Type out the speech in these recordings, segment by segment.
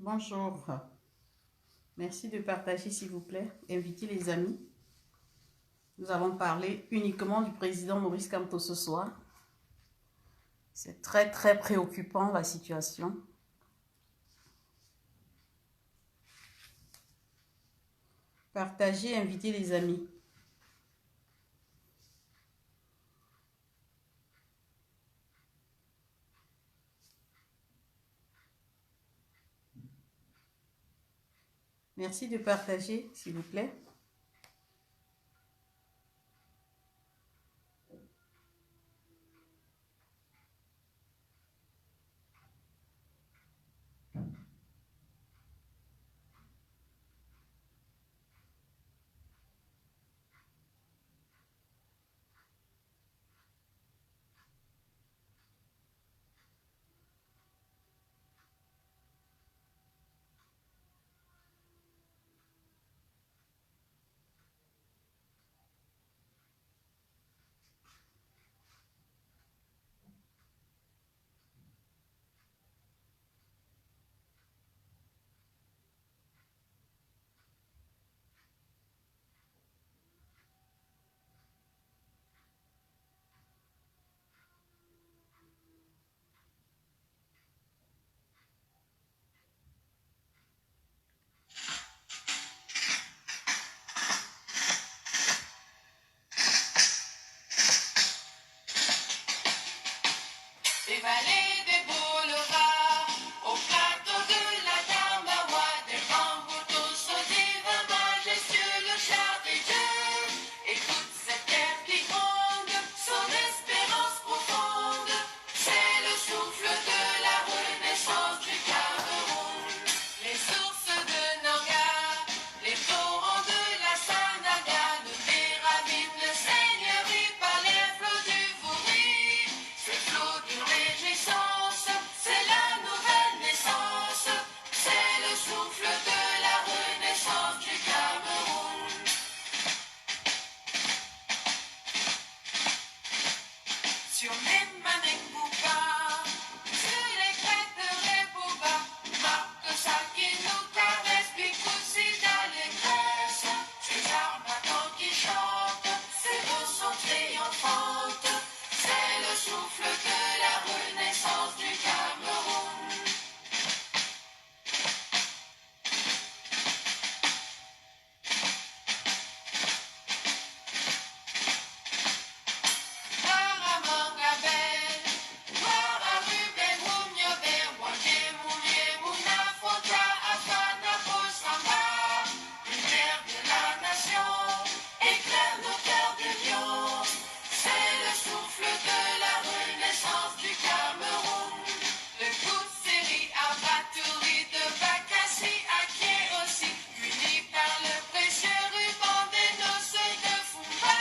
Bonjour. Merci de partager, s'il vous plaît. Invitez les amis. Nous allons parler uniquement du président Maurice Kamto ce soir. C'est très, très préoccupant, la situation. Partagez, invitez les amis. Merci de partager, s'il vous plaît. Des vallées, des boulevards, au plateau de la Damawa, des bambous tous au divin majestueux, le char des dieux. Écoute cette terre qui gronde, son espérance profonde, c'est le souffle de la renaissance du Cameroun. Les sources de Nanga, les torrents de la Sanaga, le Méravine, le Seigneurie, par les flots du Vouri. Ces flots d'une réjouissance, c'est la nouvelle naissance, c'est le souffle de la renaissance du Cameroun. Sur les Manekouba, sur les crêtes de Rebouba, marque ça qui nous caresse, Bikoussi d'allégresse. Ces armatants qui chantent, ces mots sont triomphantes, c'est le souffle de la renaissance du Cameroun. Gloire à Mangabel, gloire à Ruben Mouniobert, Wangé Mounié, Mouna Fonta, Afana Bosamba, lumière de la nation, éclaire nos cœurs de lion, c'est le souffle de la renaissance du Cameroun. De Koutseri à Batouri, de Bakassi à Kéossi, unis par le précieux ruban des noces de Fumba.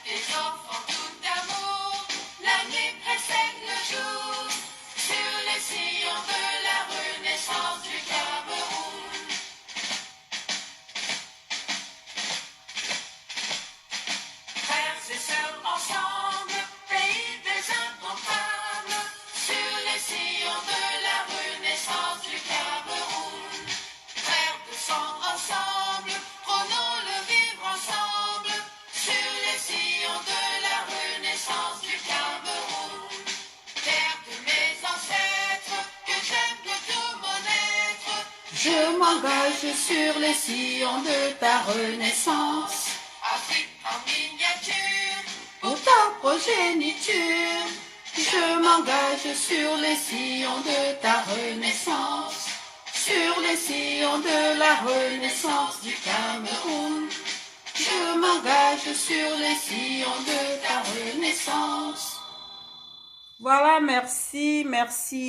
Les enfants tout d'amour, la nuit précède le jour, sur les sillons de la renaissance du Cameroun. Frères et sœurs ensemble, pays des indomptables, sur les sillons de la renaissance du Cameroun. Frères de sang ensemble, prenons le vivre ensemble, sur les sillons de la renaissance du Cameroun. Terre de mes ancêtres, que j'aime de tout mon être, Je m'engage sur les sillons de ta renaissance. Afrique en miniature, Pour ta progéniture, je m'engage sur les sillons de ta renaissance. Sur les sillons de la renaissance du Cameroun. Je m'engage sur les sillons de ta renaissance. Voilà, merci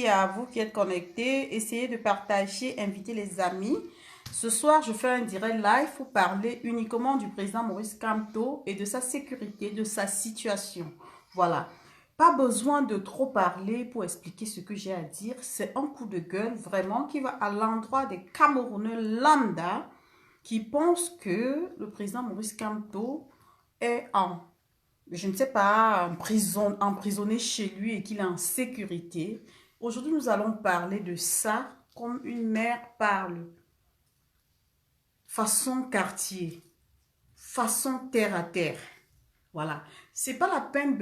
à vous qui êtes connectés. Essayez de partager, invitez les amis. Ce soir, je fais un direct live pour parler uniquement du président Maurice Kamto et de sa sécurité, de sa situation. Voilà. Pas besoin de trop parler pour expliquer ce que j'ai à dire. C'est un coup de gueule vraiment qui va à l'endroit des Camerounais lambda qui pensent que le président Maurice Kamto est je ne sais pas, emprisonné chez lui et qu'il est en sécurité. Aujourd'hui, nous allons parler de ça comme une mère parle, façon quartier, façon terre à terre. Voilà. C'est pas la peine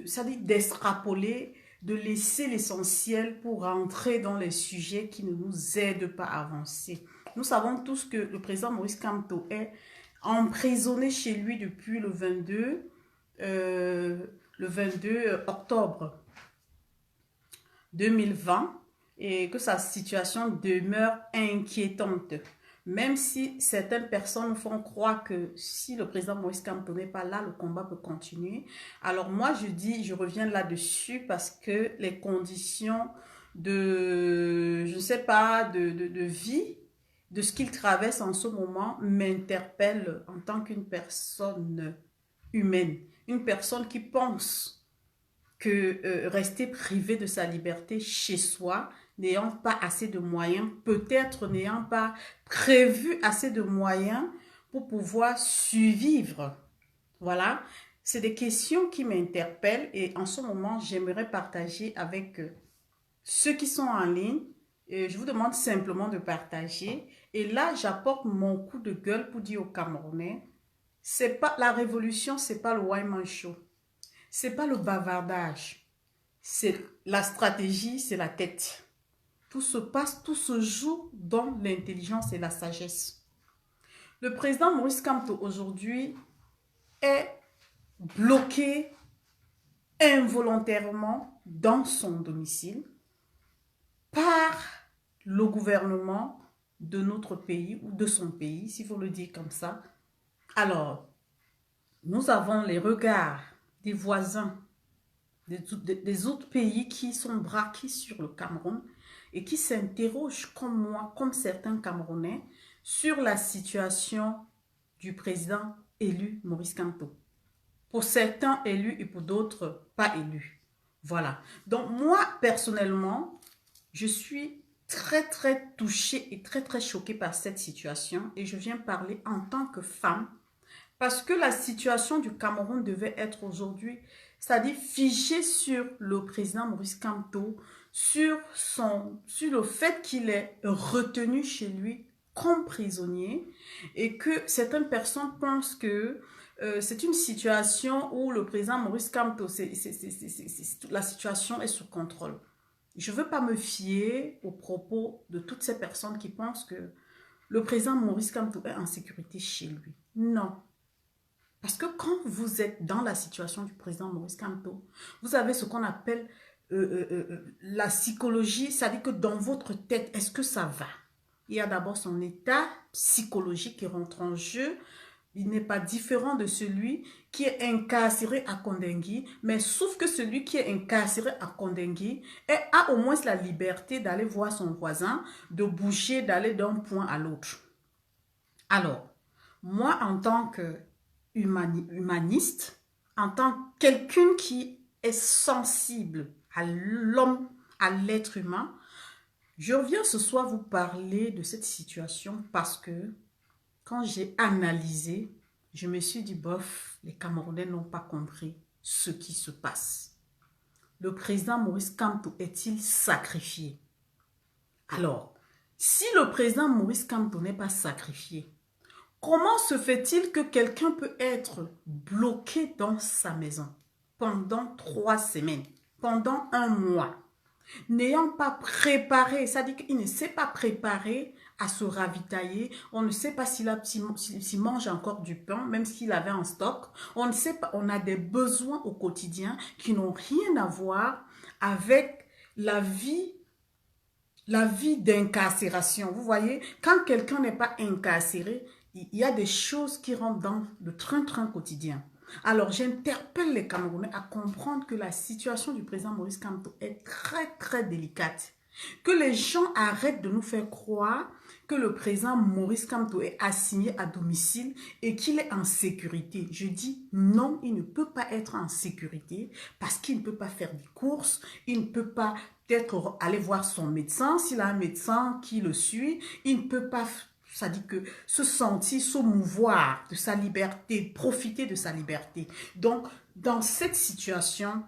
ça dit d'extrapoler, de laisser l'essentiel pour rentrer dans les sujets qui ne nous aident pas à avancer. Nous savons tous que le président Maurice Kamto est emprisonné chez lui depuis le 22 octobre 2020 et que sa situation demeure inquiétante. Même si certaines personnes font croire que si le président Moïse Kamto n'est pas là, le combat peut continuer. Alors moi, je reviens là-dessus parce que les conditions je ne sais pas, de vie, de ce qu'il traverse en ce moment, m'interpellent en tant qu'une personne humaine. Une personne qui pense que rester privé de sa liberté chez soi, n'ayant pas assez de moyens, peut-être n'ayant pas prévu assez de moyens pour pouvoir survivre. Voilà, c'est des questions qui m'interpellent et en ce moment, j'aimerais partager avec ceux qui sont en ligne. Je vous demande simplement de partager. Et là, j'apporte mon coup de gueule pour dire aux Camerounais, c'est pas la révolution, c'est pas le one-man show. C'est pas le bavardage. C'est la stratégie, c'est la tête. Tout se passe, tout se joue dans l'intelligence et la sagesse. Le président Maurice Kamto aujourd'hui est bloqué involontairement dans son domicile par le gouvernement de notre pays ou de son pays, s'il faut le dire comme ça. Alors, nous avons les regards des voisins des autres pays qui sont braqués sur le Cameroun et qui s'interrogent comme moi, comme certains Camerounais, sur la situation du président élu Maurice Kamto. Pour certains élus et pour d'autres pas élus. Voilà. Donc moi, personnellement, je suis très touchée et très choquée par cette situation et je viens parler en tant que femme parce que la situation du Cameroun devait être aujourd'hui, c'est-à-dire figée sur le président Maurice Kamto, sur le fait qu'il est retenu chez lui comme prisonnier et que certaines personnes pensent que c'est une situation où le président Maurice Kamto, la situation est sous contrôle. Je ne veux pas me fier aux propos de toutes ces personnes qui pensent que le président Maurice Kamto est en sécurité chez lui. Non. Parce que quand vous êtes dans la situation du président Maurice Kamto, vous avez ce qu'on appelle la psychologie, c'est-à-dire que dans votre tête, est-ce que ça va? Il y a d'abord son état psychologique qui rentre en jeu. Il n'est pas différent de celui qui est incarcéré à Kondengui, mais sauf que celui qui est incarcéré à Kondengui a au moins la liberté d'aller voir son voisin, de bouger, d'aller d'un point à l'autre. Alors, moi, en tant que humaniste, en tant que quelqu'un qui est sensible à l'homme, à l'être humain, je reviens ce soir vous parler de cette situation parce que quand j'ai analysé, je me suis dit, bof, les Camerounais n'ont pas compris ce qui se passe. Le président Maurice Kamto est-il sacrifié? Alors, si le président Maurice Kamto n'est pas sacrifié, comment se fait-il que quelqu'un peut être bloqué dans sa maison pendant 3 semaines, pendant 1 mois, n'ayant pas préparé, c'est-à-dire qu'il ne s'est pas préparé à se ravitailler, on ne sait pas s'il mange encore du pain, même s'il avait en stock, on ne sait pas, on a des besoins au quotidien qui n'ont rien à voir avec la vie d'incarcération. Vous voyez, quand quelqu'un n'est pas incarcéré, il y a des choses qui rentrent dans le train-train quotidien. Alors, j'interpelle les Camerounais à comprendre que la situation du président Maurice Kamto est très délicate. Que les gens arrêtent de nous faire croire que le président Maurice Kamto est assigné à domicile et qu'il est en sécurité. Je dis non, il ne peut pas être en sécurité parce qu'il ne peut pas faire des courses, il ne peut pas peut-être aller voir son médecin, s'il a un médecin qui le suit, il ne peut pas, ça dit que se sentir, se mouvoir de sa liberté, profiter de sa liberté. Donc, dans cette situation,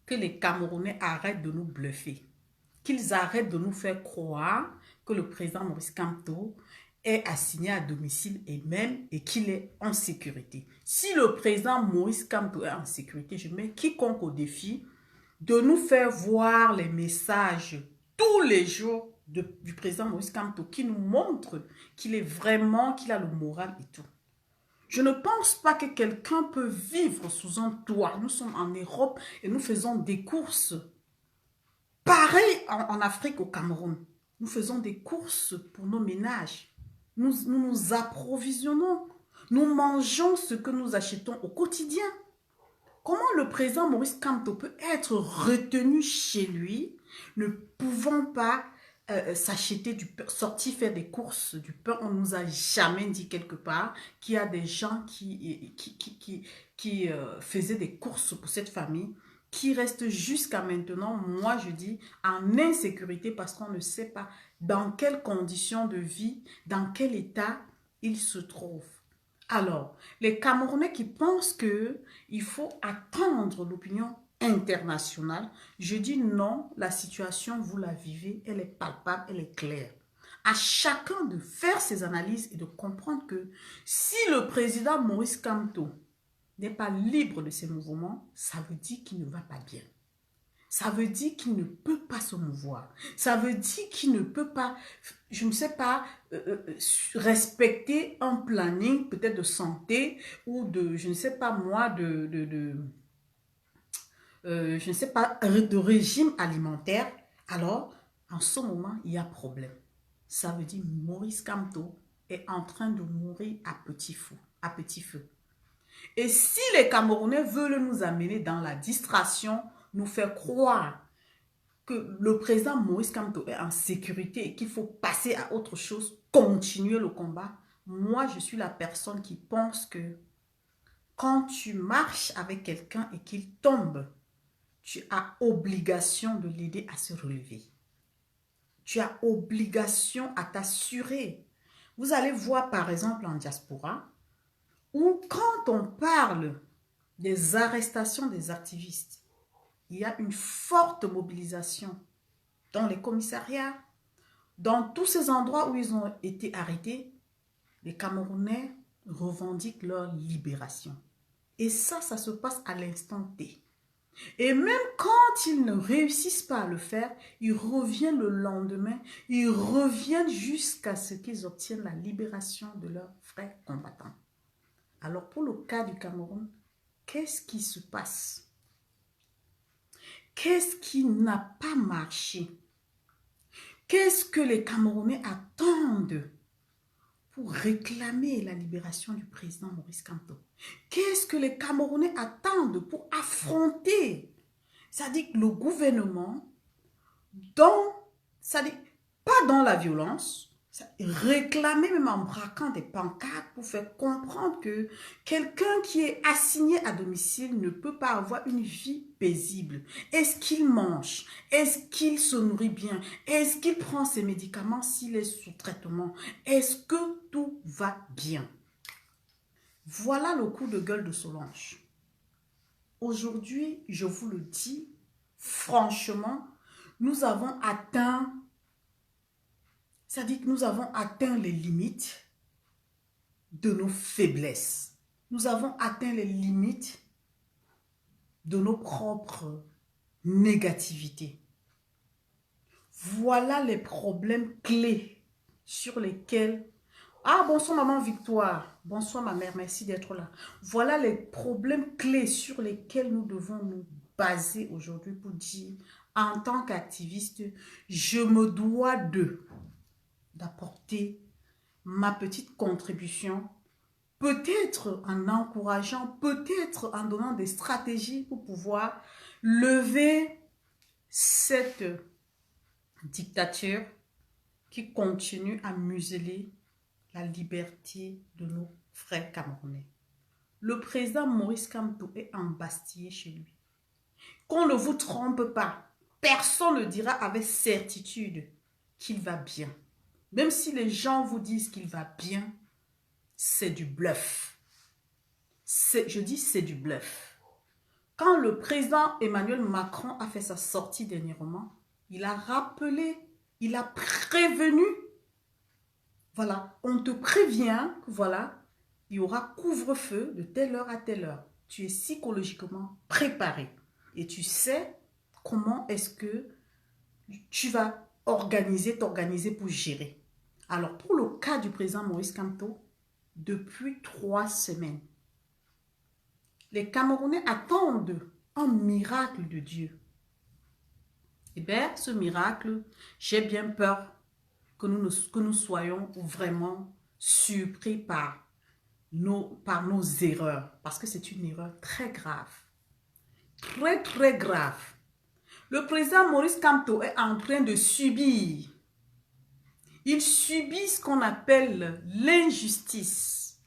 que les Camerounais arrêtent de nous bluffer. qu'ils arrêtent de nous faire croire que le président Maurice Kamto est assigné à domicile et qu'il est en sécurité. Si le président Maurice Kamto est en sécurité, je mets quiconque au défi de nous faire voir les messages tous les jours du président Maurice Kamto qui nous montrent qu'il est vraiment, qu'il a le moral et tout. Je ne pense pas que quelqu'un peut vivre sous un toit. Nous sommes en Europe et nous faisons des courses. Pareil en Afrique, au Cameroun. Nous faisons des courses pour nos ménages. Nous nous approvisionnons. Nous mangeons ce que nous achetons au quotidien. Comment le président Maurice Kamto peut être retenu chez lui, ne pouvant pas s'acheter du pain, sortir faire des courses du pain? On ne nous a jamais dit quelque part qu'il y a des gens qui faisaient des courses pour cette famille, qui restent jusqu'à maintenant, moi je dis, en insécurité parce qu'on ne sait pas dans quelles conditions de vie, dans quel état ils se trouvent. Alors, les Camerounais qui pensent qu'il faut attendre l'opinion internationale, je dis non, la situation, vous la vivez, elle est palpable, elle est claire. À chacun de faire ses analyses et de comprendre que si le président Maurice Kamto n'est pas libre de ses mouvements, ça veut dire qu'il ne va pas bien. Ça veut dire qu'il ne peut pas se mouvoir. Ça veut dire qu'il ne peut pas, je ne sais pas, respecter un planning peut-être de santé ou de, je ne sais pas moi, je ne sais pas, de régime alimentaire. Alors, en ce moment, il y a problème. Ça veut dire Maurice Kamto est en train de mourir à petit feu. Et si les Camerounais veulent nous amener dans la distraction, nous faire croire que le président Maurice Kamto est en sécurité et qu'il faut passer à autre chose, continuer le combat, moi je suis la personne qui pense que quand tu marches avec quelqu'un et qu'il tombe, tu as obligation de l'aider à se relever. Tu as obligation à t'assurer. Vous allez voir par exemple en diaspora, où quand on parle des arrestations des activistes, il y a une forte mobilisation dans les commissariats, dans tous ces endroits où ils ont été arrêtés. Les Camerounais revendiquent leur libération. Et ça se passe à l'instant T. Et même quand ils ne réussissent pas à le faire, ils reviennent le lendemain, ils reviennent jusqu'à ce qu'ils obtiennent la libération de leurs frères combattants. Alors pour le cas du Cameroun, qu'est-ce qui se passe? Qu'est-ce qui n'a pas marché? Qu'est-ce que les Camerounais attendent pour réclamer la libération du président Maurice Kamto? Qu'est-ce que les Camerounais attendent pour affronter, c'est-à-dire le gouvernement, c'est-à-dire pas dans la violence, réclamer même en braquant des pancartes pour faire comprendre que quelqu'un qui est assigné à domicile ne peut pas avoir une vie paisible. Est-ce qu'il mange? Est-ce qu'il se nourrit bien? Est-ce qu'il prend ses médicaments s'il est sous traitement? Est-ce que tout va bien? Voilà le coup de gueule de Solange. Aujourd'hui, je vous le dis, franchement, nous avons atteint, c'est-à-dire que nous avons atteint les limites de nos faiblesses. Nous avons atteint les limites de nos propres négativités. Voilà les problèmes clés sur lesquels... Ah, bonsoir maman Victoire. Bonsoir ma mère, merci d'être là. Voilà les problèmes clés sur lesquels nous devons nous baser aujourd'hui pour dire, en tant qu'activiste, je me dois d'apporter ma petite contribution, peut-être en encourageant, peut-être en donnant des stratégies pour pouvoir lever cette dictature qui continue à museler la liberté de nos frères camerounais. Le président Maurice Kamto est embastillé chez lui. Qu'on ne vous trompe pas, personne ne dira avec certitude qu'il va bien. Même si les gens vous disent qu'il va bien, c'est du bluff. Je dis c'est du bluff. Quand le président Emmanuel Macron a fait sa sortie dernièrement, il a rappelé, il a prévenu. Voilà, on te prévient que voilà, il y aura couvre-feu de telle heure à telle heure. Tu es psychologiquement préparé et tu sais comment est-ce que tu vas t'organiser pour gérer. Alors, pour le cas du président Maurice Kamto, depuis 3 semaines, les Camerounais attendent un miracle de Dieu. Eh bien, ce miracle, j'ai bien peur que nous soyons vraiment surpris par nos erreurs. Parce que c'est une erreur très grave. Très, très grave. Le président Maurice Kamto est en train de subir. Il subit ce qu'on appelle l'injustice.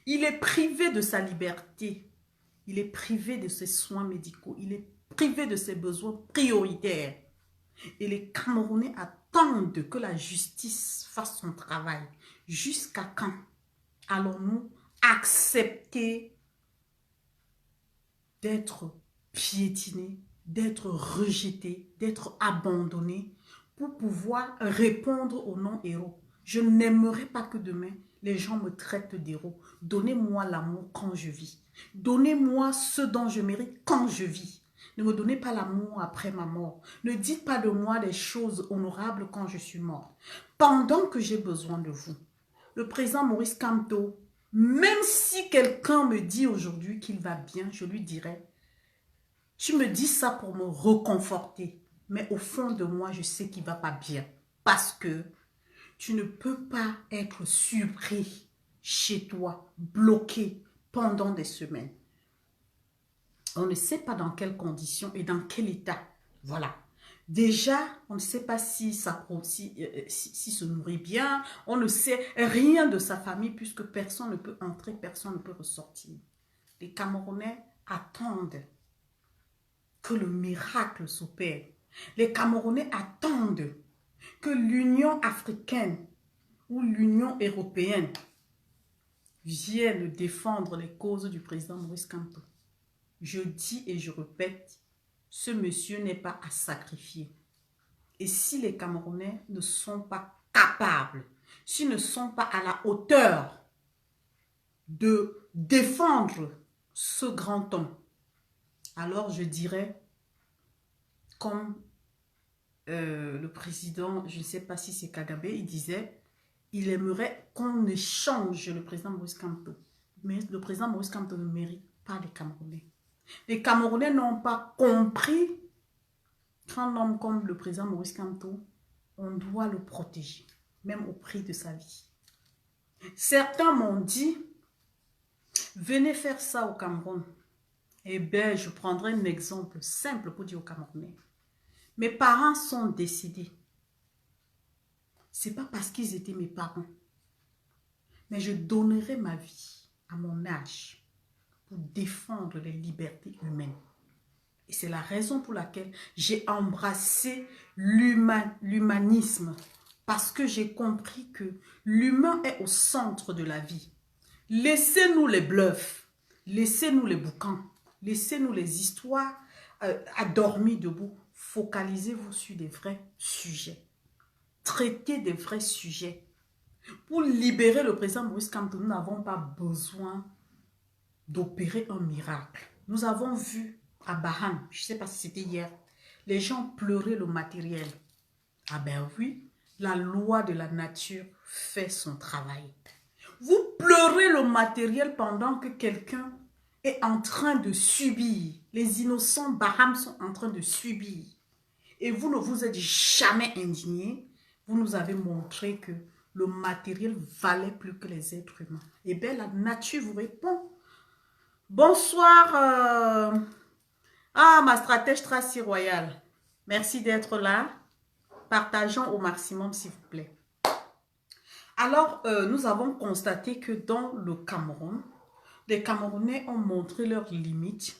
Il est privé de sa liberté. Il est privé de ses soins médicaux. Il est privé de ses besoins prioritaires. Et les Camerounais attendent que la justice fasse son travail. Jusqu'à quand allons-nous accepter d'être piétinés, d'être rejetés, d'être abandonnés pour pouvoir répondre aux non-héros? Je n'aimerais pas que demain, les gens me traitent d'héros. Donnez-moi l'amour quand je vis. Donnez-moi ce dont je mérite quand je vis. Ne me donnez pas l'amour après ma mort. Ne dites pas de moi des choses honorables quand je suis morte. Pendant que j'ai besoin de vous. Le président Maurice Kamto, même si quelqu'un me dit aujourd'hui qu'il va bien, je lui dirais, tu me dis ça pour me reconforter. Mais au fond de moi, je sais qu'il ne va pas bien. Parce que tu ne peux pas être surpris chez toi, bloqué pendant des semaines. On ne sait pas dans quelles conditions et dans quel état. Voilà. Déjà, on ne sait pas si se nourrit bien. On ne sait rien de sa famille puisque personne ne peut entrer, personne ne peut ressortir. Les Camerounais attendent que le miracle s'opère. Les Camerounais attendent que l'Union africaine ou l'Union européenne vienne défendre les causes du président Maurice Kamto. Je dis et je répète, ce monsieur n'est pas à sacrifier. Et si les Camerounais ne sont pas capables, s'ils ne sont pas à la hauteur de défendre ce grand homme, alors je dirais, comme le président, je ne sais pas si c'est Kagame, il disait, il aimerait qu'on échange le président Maurice Kamto. Mais le président Maurice Kamto ne mérite pas les Camerounais. Les Camerounais n'ont pas compris qu'un homme comme le président Maurice Kamto, on doit le protéger, même au prix de sa vie. Certains m'ont dit, venez faire ça au Cameroun. Eh bien, je prendrai un exemple simple pour dire aux Camerounais. Mes parents sont décédés. Ce n'est pas parce qu'ils étaient mes parents. Mais je donnerai ma vie à mon âge pour défendre les libertés humaines. Et c'est la raison pour laquelle j'ai embrassé l'humanisme. Parce que j'ai compris que l'humain est au centre de la vie. Laissez-nous les bluffs. Laissez-nous les boucans. Laissez-nous les histoires à dormir debout. Focalisez-vous sur des vrais sujets. Traitez des vrais sujets. Pour libérer le président Maurice Kamto, nous n'avons pas besoin d'opérer un miracle. Nous avons vu à Baham, je ne sais pas si c'était hier, les gens pleuraient le matériel. Ah ben oui, la loi de la nature fait son travail. Vous pleurez le matériel pendant que quelqu'un est en train de subir. Les innocents Baham sont en train de subir. Et vous ne vous êtes jamais indigné. Vous nous avez montré que le matériel valait plus que les êtres humains. Et bien la nature vous répond. Bonsoir. Ma stratège Tracy Royale. Merci d'être là. Partageons au maximum s'il vous plaît. Alors, nous avons constaté que dans le Cameroun, les Camerounais ont montré leurs limites.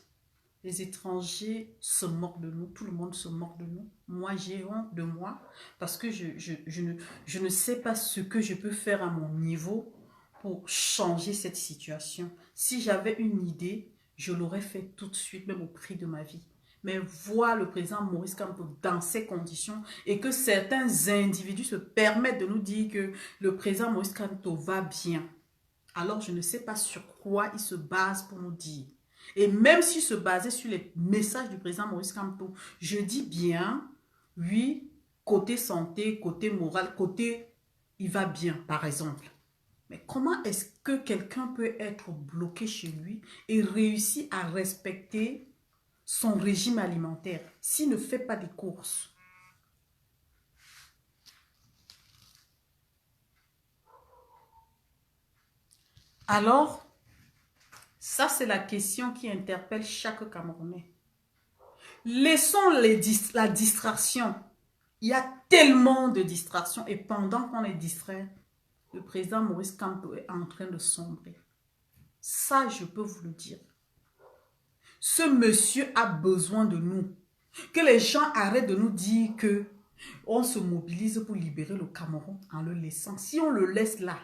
Les étrangers se moquent de nous, tout le monde se moque de nous. Moi, j'ai honte de moi parce que je ne sais pas ce que je peux faire à mon niveau pour changer cette situation. Si j'avais une idée, je l'aurais fait tout de suite, même au prix de ma vie. mais voir le président Maurice Kamto dans ces conditions et que certains individus se permettent de nous dire que le président Maurice Kamto va bien. Alors, je ne sais pas sur quoi il se base pour nous dire. Et même s'il se basait sur les messages du président Maurice Kamto, je dis bien, oui, côté santé, côté moral, côté il va bien, par exemple. Mais comment est-ce que quelqu'un peut être bloqué chez lui et réussir à respecter son régime alimentaire s'il ne fait pas des courses? Alors, ça c'est la question qui interpelle chaque Camerounais. Laissons la distraction. Il y a tellement de distractions et pendant qu'on est distrait, le président Maurice Kamto est en train de sombrer. Ça, je peux vous le dire. Ce monsieur a besoin de nous. Que les gens arrêtent de nous dire que on se mobilise pour libérer le Cameroun en le laissant. Si on le laisse là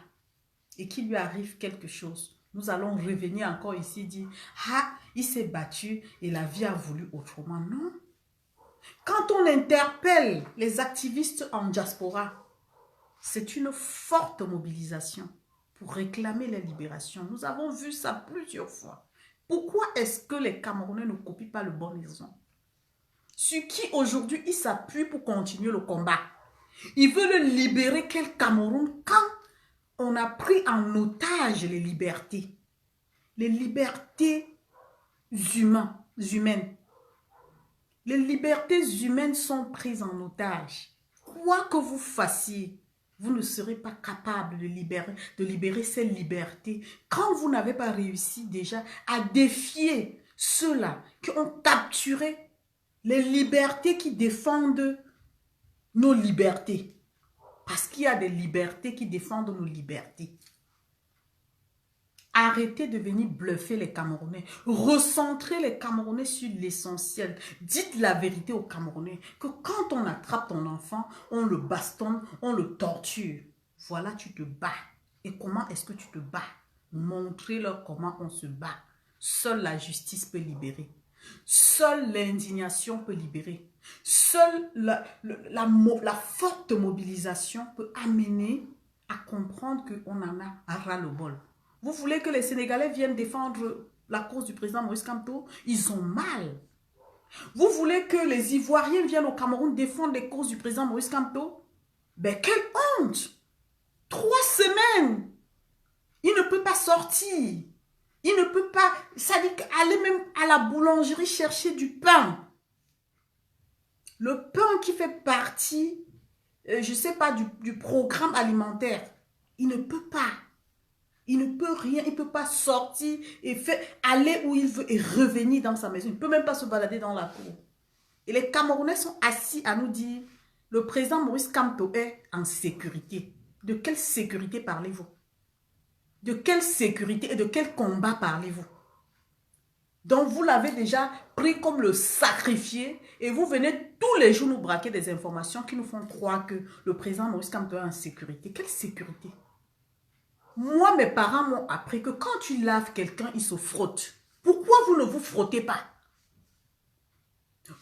et qu'il lui arrive quelque chose, nous allons revenir encore ici et dire « Ah, il s'est battu et la vie a voulu autrement. » Non. Quand on interpelle les activistes en diaspora, c'est une forte mobilisation pour réclamer la libération. Nous avons vu ça plusieurs fois. Pourquoi est-ce que les Camerounais ne copient pas le bon exemple? Sur qui aujourd'hui ils s'appuient pour continuer le combat? Ils veulent libérer quel Cameroun quand on a pris en otage les libertés? Les libertés humaines. Les libertés humaines sont prises en otage. Quoi que vous fassiez, vous ne serez pas capable de libérer ces libertés quand vous n'avez pas réussi déjà à défier ceux-là qui ont capturé les libertés qui défendent nos libertés. Parce qu'il y a des libertés qui défendent nos libertés. Arrêtez de venir bluffer les Camerounais. Recentrez les Camerounais sur l'essentiel. Dites la vérité aux Camerounais que quand on attrape ton enfant, on le bastonne, on le torture. Voilà, tu te bats. Et comment est-ce que tu te bats? Montrez-leur comment on se bat. Seule la justice peut libérer. Seule l'indignation peut libérer. Seule la forte mobilisation peut amener à comprendre qu'on en a à ras-le-bol. Vous voulez que les Sénégalais viennent défendre la cause du président Maurice Kamto? Ils ont mal. Vous voulez que les Ivoiriens viennent au Cameroun défendre les causes du président Maurice Kamto? Ben quelle honte! 3 semaines! Il ne peut pas sortir. Il ne peut pas, ça dit aller même à la boulangerie chercher du pain. Le pain qui fait partie, je ne sais pas, du programme alimentaire. Il ne peut pas. Il ne peut rien, il ne peut pas sortir et aller où il veut et revenir dans sa maison. Il ne peut même pas se balader dans la cour. Et les Camerounais sont assis à nous dire, le président Maurice Kamto est en sécurité. De quelle sécurité parlez-vous? De quelle sécurité et de quel combat parlez-vous? Donc vous l'avez déjà pris comme le sacrifié et vous venez tous les jours nous braquer des informations qui nous font croire que le président Maurice Kamto est en sécurité. Quelle sécurité? Moi, mes parents m'ont appris que quand tu laves quelqu'un, il se frotte. Pourquoi vous ne vous frottez pas?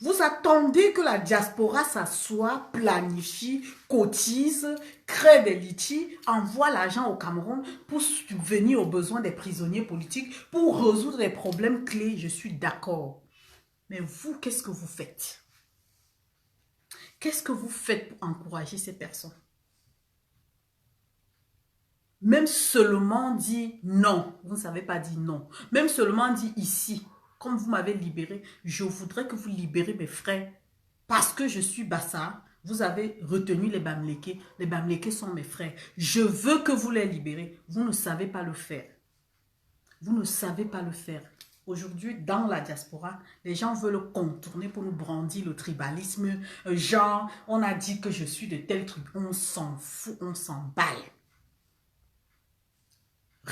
Vous attendez que la diaspora s'assoie, planifie, cotise, crée des litiges, envoie l'argent au Cameroun pour subvenir aux besoins des prisonniers politiques, pour résoudre les problèmes clés. Je suis d'accord. Mais vous, qu'est-ce que vous faites? Qu'est-ce que vous faites pour encourager ces personnes? Même seulement dit non, vous ne savez pas dire non. Même seulement dit ici, comme vous m'avez libéré, je voudrais que vous libérez mes frères parce que je suis Bassa. Vous avez retenu les Bamlékés. Les Bamlékés sont mes frères. Je veux que vous les libérez. Vous ne savez pas le faire. Vous ne savez pas le faire. Aujourd'hui, dans la diaspora, les gens veulent contourner pour nous brandir le tribalisme. Genre, on a dit que je suis de tel truc. On s'en fout, on s'en balle.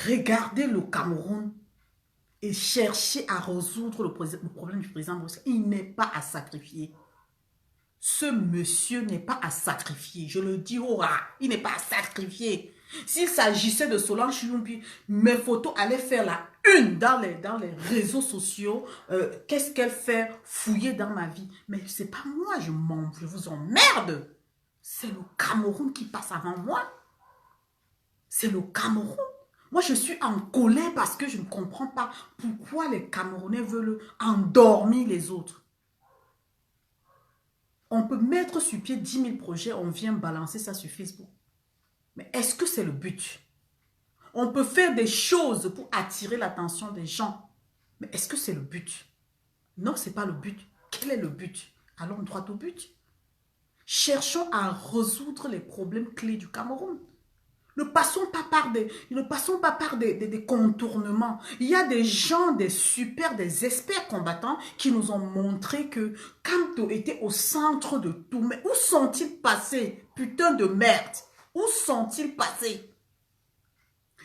Regardez le Cameroun et cherchez à résoudre le problème du président Maurice. Il n'est pas à sacrifier. Ce monsieur n'est pas à sacrifier. Je le dis au rat. Il n'est pas à sacrifier. S'il s'agissait de Solange Chilombi, mes photos allaient faire une dans les réseaux sociaux. Qu'est-ce qu'elle fait fouiller dans ma vie? Mais c'est pas moi, je vous emmerde. C'est le Cameroun qui passe avant moi. C'est le Cameroun. Moi, je suis en colère parce que je ne comprends pas pourquoi les Camerounais veulent endormir les autres. On peut mettre sur pied 10 000 projets, on vient balancer ça sur Facebook. Mais est-ce que c'est le but? On peut faire des choses pour attirer l'attention des gens. Mais est-ce que c'est le but? Non, ce n'est pas le but. Quel est le but? Allons droit au but. Cherchons à résoudre les problèmes clés du Cameroun. Ne passons pas par des contournements. Il y a des gens, des experts combattants qui nous ont montré que Kamto était au centre de tout. Mais où sont-ils passés? Putain de merde. Où sont-ils passés?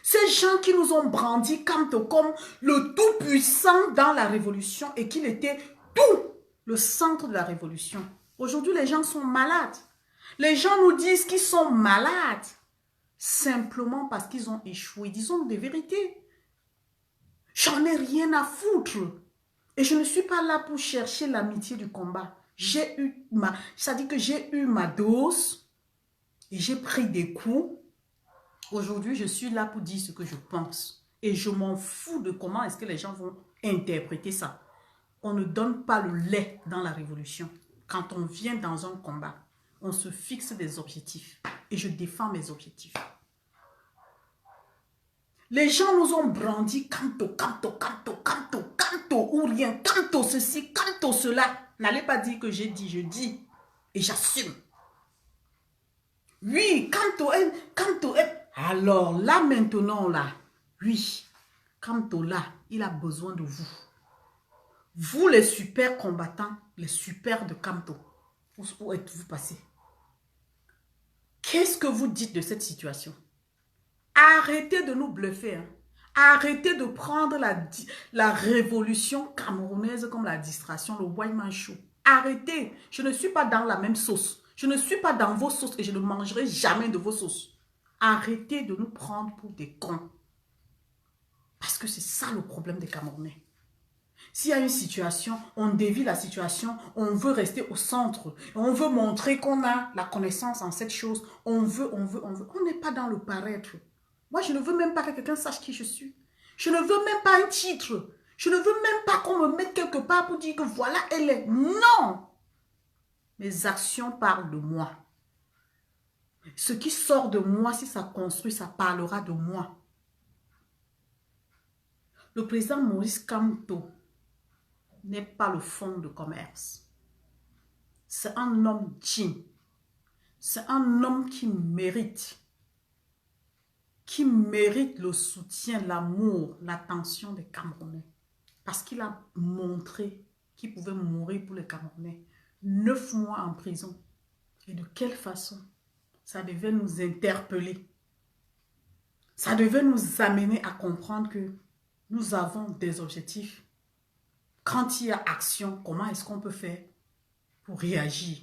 Ces gens qui nous ont brandi Kamto comme le tout-puissant dans la révolution et qu'il était tout le centre de la révolution. Aujourd'hui, les gens sont malades. Les gens nous disent qu'ils sont malades. Simplement parce qu'ils ont échoué. Disons des vérités. J'en ai rien à foutre. Et je ne suis pas là pour chercher l'amitié du combat. Ça dit que j'ai eu ma dose et j'ai pris des coups. Aujourd'hui, je suis là pour dire ce que je pense. Et je m'en fous de comment est-ce que les gens vont interpréter ça. On ne donne pas le lait dans la révolution. Quand on vient dans un combat, on se fixe des objectifs. Et je défends mes objectifs. Les gens nous ont brandi Kamto, Kamto, Kamto, Kamto, Kamto, ou rien, Kamto ceci, Kamto cela. N'allez pas dire que j'ai dit, je dis. Et j'assume. Oui, Kamto, Kamto. Alors là, maintenant, là, oui, Kamto là, il a besoin de vous. Vous, les super combattants, les super de Kamto, où êtes-vous passés? Qu'est-ce que vous dites de cette situation? Arrêtez de nous bluffer. Hein. Arrêtez de prendre la révolution camerounaise comme la distraction, le white man show. Arrêtez. Je ne suis pas dans la même sauce. Je ne suis pas dans vos sauces et je ne mangerai jamais de vos sauces. Arrêtez de nous prendre pour des cons. Parce que c'est ça le problème des Camerounais. S'il y a une situation, on dévie la situation, on veut rester au centre, on veut montrer qu'on a la connaissance en cette chose, on veut. On n'est pas dans le paraître. Moi, je ne veux même pas que quelqu'un sache qui je suis. Je ne veux même pas un titre. Je ne veux même pas qu'on me mette quelque part pour dire que voilà, elle est. Non! Mes actions parlent de moi. Ce qui sort de moi, si ça construit, ça parlera de moi. Le président Maurice Kamto n'est pas le fonds de commerce. C'est un homme digne. C'est un homme qui mérite le soutien, l'amour, l'attention des Camerounais. Parce qu'il a montré qu'il pouvait mourir pour les Camerounais. 9 mois en prison. Et de quelle façon? Ça devait nous interpeller. Ça devait nous amener à comprendre que nous avons des objectifs. Quand il y a action, comment est-ce qu'on peut faire pour réagir?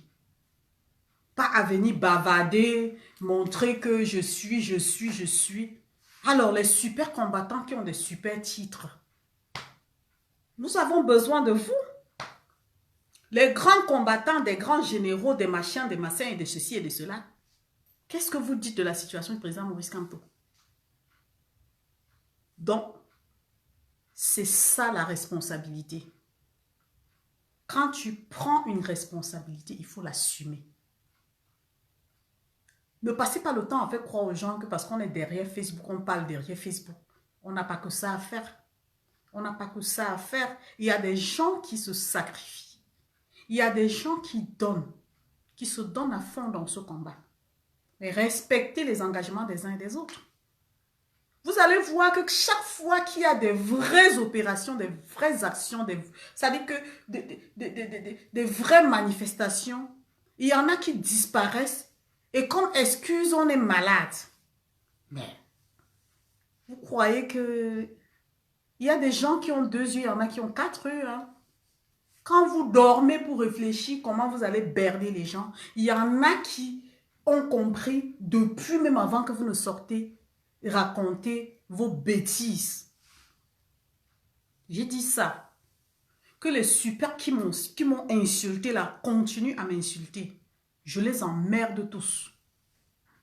Pas à venir bavarder, montrer que je suis. Alors, les super combattants qui ont des super titres, nous avons besoin de vous. Les grands combattants, des grands généraux, des machins, des massins et de ceci et de cela. Qu'est-ce que vous dites de la situation du président Maurice Kamto? Donc, c'est ça la responsabilité. Quand tu prends une responsabilité, il faut l'assumer. Ne passez pas le temps à faire croire aux gens que parce qu'on est derrière Facebook, on parle derrière Facebook. On n'a pas que ça à faire. On n'a pas que ça à faire. Il y a des gens qui se sacrifient. Il y a des gens qui donnent, qui se donnent à fond dans ce combat. Mais respectez les engagements des uns et des autres. Vous allez voir que chaque fois qu'il y a des vraies opérations, des vraies actions, c'est-à-dire que des vraies manifestations, il y en a qui disparaissent et comme excuse, on est malade. Mais vous croyez que il y a des gens qui ont 2 yeux, il y en a qui ont 4 yeux. Hein? Quand vous dormez pour réfléchir comment vous allez berner les gens, il y en a qui ont compris depuis même avant que vous ne sortez raconter vos bêtises. J'ai dit ça. Que les super qui m'ont insulté là continuent à m'insulter. Je les emmerde tous.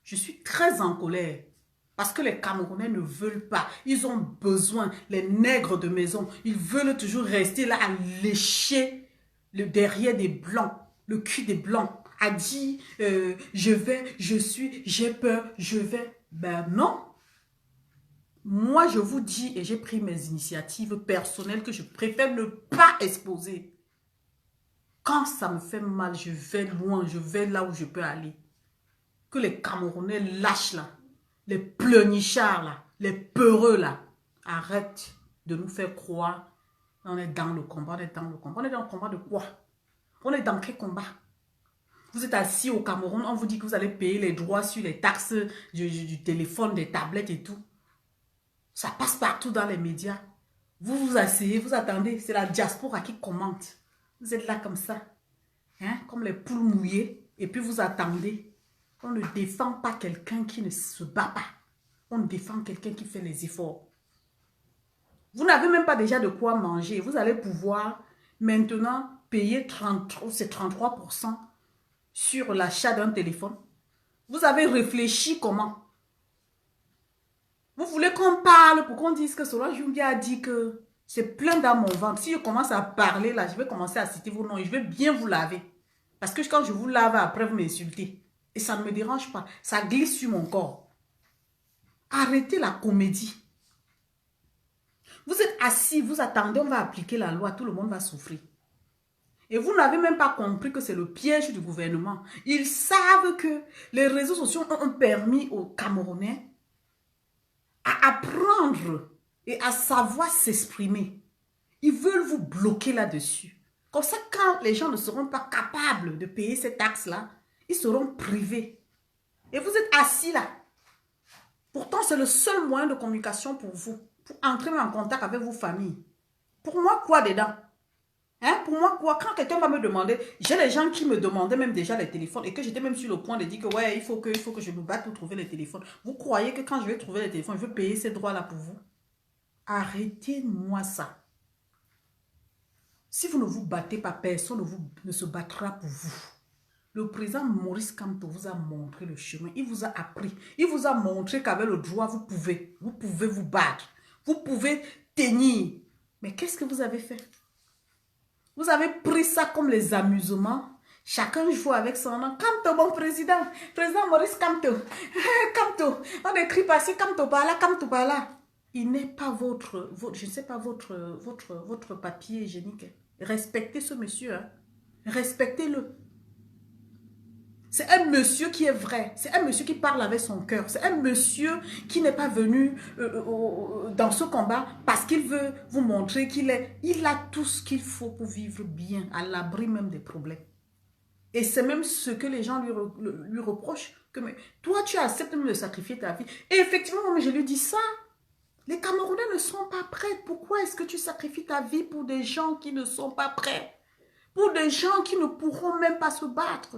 Je suis très en colère. Parce que les Camerounais ne veulent pas. Ils ont besoin, les nègres de maison, ils veulent toujours rester là à lécher le derrière des Blancs, le cul des Blancs. A dit, j'ai peur, je vais. Ben non. Moi, je vous dis, et j'ai pris mes initiatives personnelles que je préfère ne pas exposer. Quand ça me fait mal, je vais loin, je vais là où je peux aller. Que les Camerounais lâchent là, les pleurnichards là, les peureux là, arrêtent de nous faire croire on est dans le combat, on est dans le combat. On est dans le combat de quoi? On est dans quel combat? Vous êtes assis au Cameroun, on vous dit que vous allez payer les droits sur les taxes du téléphone, des tablettes et tout. Ça passe partout dans les médias. Vous vous asseyez, vous attendez. C'est la diaspora qui commente. Vous êtes là comme ça. Hein, comme les poules mouillées. Et puis vous attendez. On ne défend pas quelqu'un qui ne se bat pas. On défend quelqu'un qui fait les efforts. Vous n'avez même pas déjà de quoi manger. Vous allez pouvoir maintenant payer 33% sur l'achat d'un téléphone. Vous avez réfléchi comment? Vous voulez qu'on parle pour qu'on dise que Solange Doumbia a dit que c'est plein dans mon ventre. Si je commence à parler là, je vais commencer à citer vos noms et je vais bien vous laver. Parce que quand je vous lave, après vous m'insultez. Et ça ne me dérange pas. Ça glisse sur mon corps. Arrêtez la comédie. Vous êtes assis, vous attendez, on va appliquer la loi, tout le monde va souffrir. Et vous n'avez même pas compris que c'est le piège du gouvernement. Ils savent que les réseaux sociaux ont permis aux Camerounais à apprendre et à savoir s'exprimer. Ils veulent vous bloquer là-dessus. Comme ça, quand les gens ne seront pas capables de payer ces taxes-là, ils seront privés. Et vous êtes assis là. Pourtant, c'est le seul moyen de communication pour vous. Pour entrer en contact avec vos familles. Pour moi, quoi dedans? Hein? Pour moi, quoi? Quand quelqu'un va me demander, j'ai les gens qui me demandaient même déjà les téléphones et que j'étais même sur le point de dire que ouais, il faut que je me batte pour trouver les téléphones. Vous croyez que quand je vais trouver les téléphones, je vais payer ces droits-là pour vous? Arrêtez-moi ça. Si vous ne vous battez pas, personne ne se battra pour vous. Le président Maurice Kamto vous a montré le chemin. Il vous a appris. Il vous a montré qu'avec le droit, vous pouvez vous battre. Vous pouvez tenir. Mais qu'est-ce que vous avez fait? Vous avez pris ça comme les amusements. Chacun joue avec son nom. Kamto, bon président. Président Maurice Kamto. Kamto. On écrit par ci, Kamto par là, Kamto par là. Il n'est pas votre je ne sais pas, votre papier hygiénique. Respectez ce monsieur. Hein. Respectez-le. C'est un monsieur qui est vrai. C'est un monsieur qui parle avec son cœur. C'est un monsieur qui n'est pas venu dans ce combat parce qu'il veut vous montrer il a tout ce qu'il faut pour vivre bien, à l'abri même des problèmes. Et c'est même ce que les gens lui reprochent. Que, mais, toi, tu acceptes même de sacrifier ta vie. Et effectivement, je lui dis ça. Les Camerounais ne sont pas prêts. Pourquoi est-ce que tu sacrifies ta vie pour des gens qui ne sont pas prêts? Pour des gens qui ne pourront même pas se battre?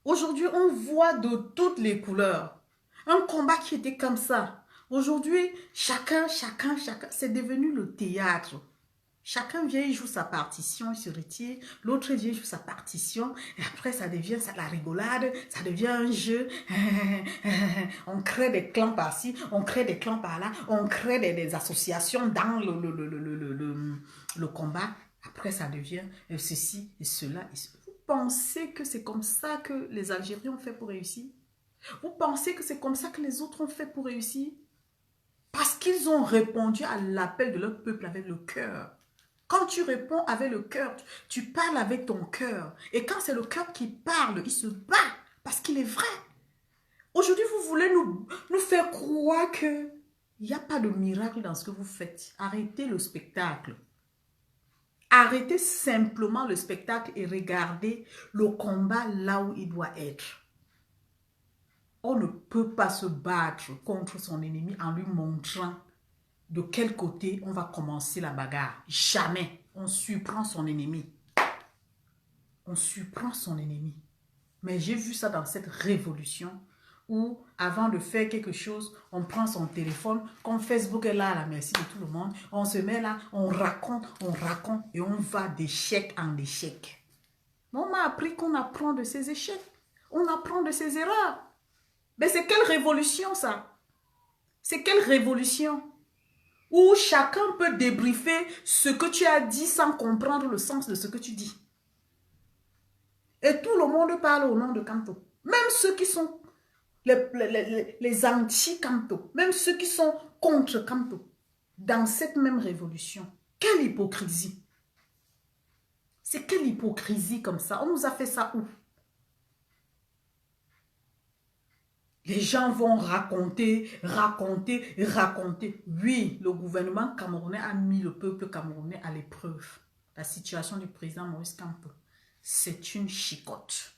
Aujourd'hui, on voit de toutes les couleurs. Un combat qui était comme ça. Aujourd'hui, chacun, c'est devenu le théâtre. Chacun vient, il joue sa partition, il se retire. L'autre vient, il joue sa partition. Et après, ça devient la rigolade. Ça devient un jeu. On crée des clans par-ci, on crée des clans par-là. On crée des associations dans le combat. Après, ça devient ceci et cela et cela. Vous pensez que c'est comme ça que les Algériens ont fait pour réussir? Vous pensez que c'est comme ça que les autres ont fait pour réussir? Parce qu'ils ont répondu à l'appel de leur peuple avec le cœur. Quand tu réponds avec le cœur, tu parles avec ton cœur. Et quand c'est le cœur qui parle, il se bat parce qu'il est vrai. Aujourd'hui, vous voulez nous faire croire qu'il n'y a pas de miracle dans ce que vous faites. Arrêtez le spectacle. Arrêtez simplement le spectacle et regardez le combat là où il doit être. On ne peut pas se battre contre son ennemi en lui montrant de quel côté on va commencer la bagarre. Jamais. On surprend son ennemi. On surprend son ennemi. Mais j'ai vu ça dans cette révolution. où avant de faire quelque chose, on prend son téléphone, comme Facebook est là à la merci de tout le monde, on se met là, on raconte et on va d'échec en échec. On m'a appris qu'on apprend de ses échecs, on apprend de ses erreurs. Mais c'est quelle révolution ça? C'est quelle révolution? Où chacun peut débriefer ce que tu as dit sans comprendre le sens de ce que tu dis. Et tout le monde parle au nom de Kanto. Même ceux qui sont les anti-Kanto, même ceux qui sont contre Kanto, dans cette même révolution. Quelle hypocrisie! C'est quelle hypocrisie comme ça? On nous a fait ça où? Les gens vont raconter. Oui, le gouvernement camerounais a mis le peuple camerounais à l'épreuve. La situation du président Maurice Kamto, c'est une chicotte.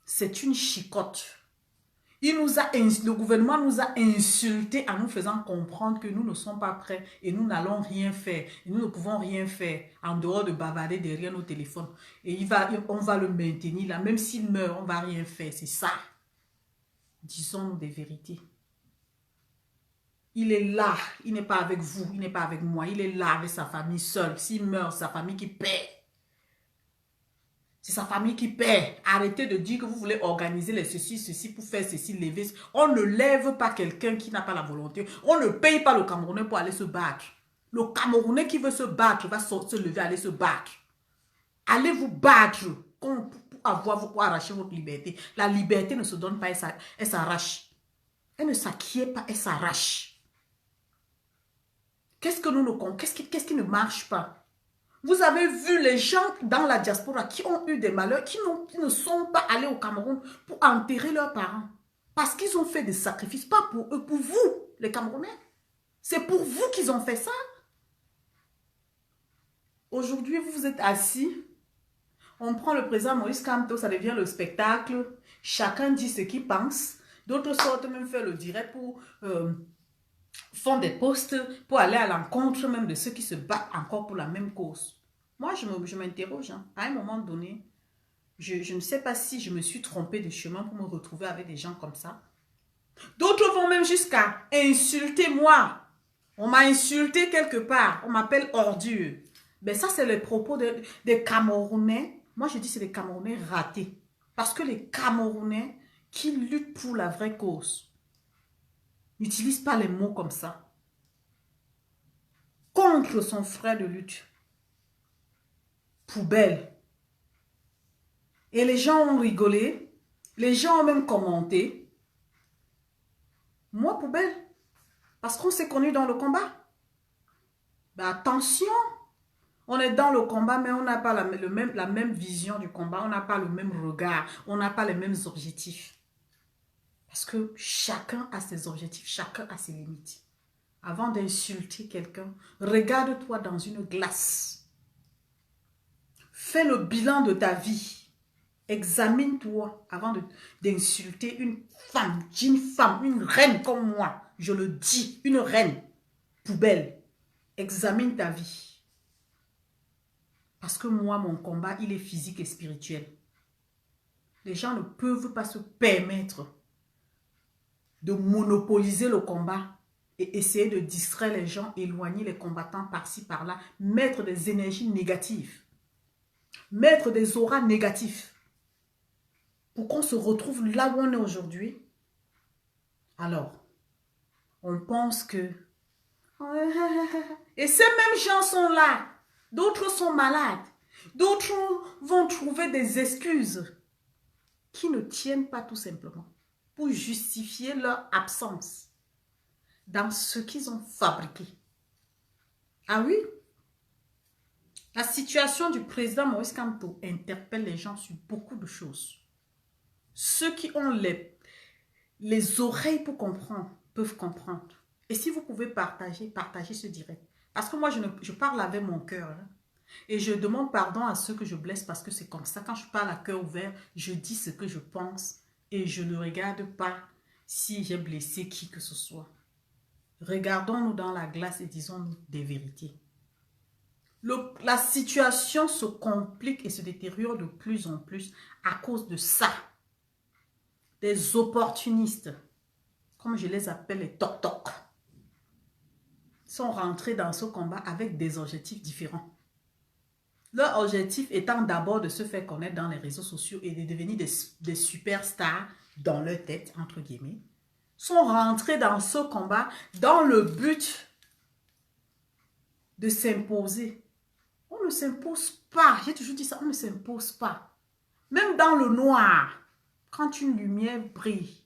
C'est une chicotte. Le gouvernement nous a insultés en nous faisant comprendre que nous ne sommes pas prêts et nous n'allons rien faire. Et nous ne pouvons rien faire en dehors de bavarder derrière nos téléphones. Et on va le maintenir là. Même s'il meurt, on ne va rien faire. C'est ça. Disons-nous des vérités. Il est là. Il n'est pas avec vous. Il n'est pas avec moi. Il est là avec sa famille seule. S'il meurt, c'est sa famille qui paie. C'est sa famille qui paie. Arrêtez de dire que vous voulez organiser les ceci pour faire ceci, lever. On ne lève pas quelqu'un qui n'a pas la volonté. On ne paye pas le Camerounais pour aller se battre. Le Camerounais qui veut se battre va se lever, aller se battre. Allez vous battre pour arracher votre liberté. La liberté ne se donne pas, elle s'arrache. Elle ne s'acquiert pas, elle s'arrache. Qu'est-ce qui ne marche pas? Vous avez vu les gens dans la diaspora qui ont eu des malheurs, qui ne sont pas allés au Cameroun pour enterrer leurs parents. Parce qu'ils ont fait des sacrifices, pas pour eux, pour vous, les Camerounais. C'est pour vous qu'ils ont fait ça. Aujourd'hui, vous êtes assis. On prend le président Maurice Kamto, ça devient le spectacle. Chacun dit ce qu'il pense. D'autres sortent même faire le direct pour... font des posts pour aller à l'encontre même de ceux qui se battent encore pour la même cause. Moi, je m'interroge. Hein. À un moment donné, je ne sais pas si je me suis trompée de chemin pour me retrouver avec des gens comme ça. D'autres vont même jusqu'à insulter moi. On m'a insulté quelque part. On m'appelle ordure. Ben ça, c'est les propos des Camerounais. Moi, je dis c'est les Camerounais ratés. Parce que les Camerounais qui luttent pour la vraie cause n'utilise pas les mots comme ça. Contre son frère de lutte. Poubelle. Et les gens ont rigolé. Les gens ont même commenté. Moi, poubelle. Parce qu'on s'est connus dans le combat. Ben attention. On est dans le combat, mais on n'a pas la même vision du combat. On n'a pas le même regard. On n'a pas les mêmes objectifs. Parce que chacun a ses objectifs, chacun a ses limites. Avant d'insulter quelqu'un, regarde-toi dans une glace. Fais le bilan de ta vie. Examine-toi avant d'insulter une femme, une reine comme moi. Je le dis, une reine. Poubelle. Examine ta vie. Parce que moi, mon combat, il est physique et spirituel. Les gens ne peuvent pas se permettre de monopoliser le combat et essayer de distraire les gens, éloigner les combattants par-ci, par-là, mettre des énergies négatives, mettre des auras négatifs pour qu'on se retrouve là où on est aujourd'hui. Alors, on pense que... Et ces mêmes gens sont là. D'autres sont malades. D'autres vont trouver des excuses qui ne tiennent pas tout simplement pour justifier leur absence dans ce qu'ils ont fabriqué. Ah oui? La situation du président Maurice Kamto interpelle les gens sur beaucoup de choses. Ceux qui ont les oreilles pour comprendre peuvent comprendre. Et si vous pouvez partagez ce direct. Parce que moi, je parle avec mon cœur. Hein. Et je demande pardon à ceux que je blesse parce que c'est comme ça. Quand je parle à cœur ouvert, je dis ce que je pense et je ne regarde pas si j'ai blessé qui que ce soit. Regardons-nous dans la glace et disons-nous des vérités. La situation se complique et se détériore de plus en plus à cause de ça. des opportunistes, comme je les appelle les toc-toc, sont rentrés dans ce combat avec des objectifs différents. Leur objectif étant d'abord de se faire connaître dans les réseaux sociaux et de devenir des superstars dans leur tête, entre guillemets, sont rentrés dans ce combat dans le but de s'imposer. On ne s'impose pas. J'ai toujours dit ça, on ne s'impose pas. Même dans le noir, quand une lumière brille,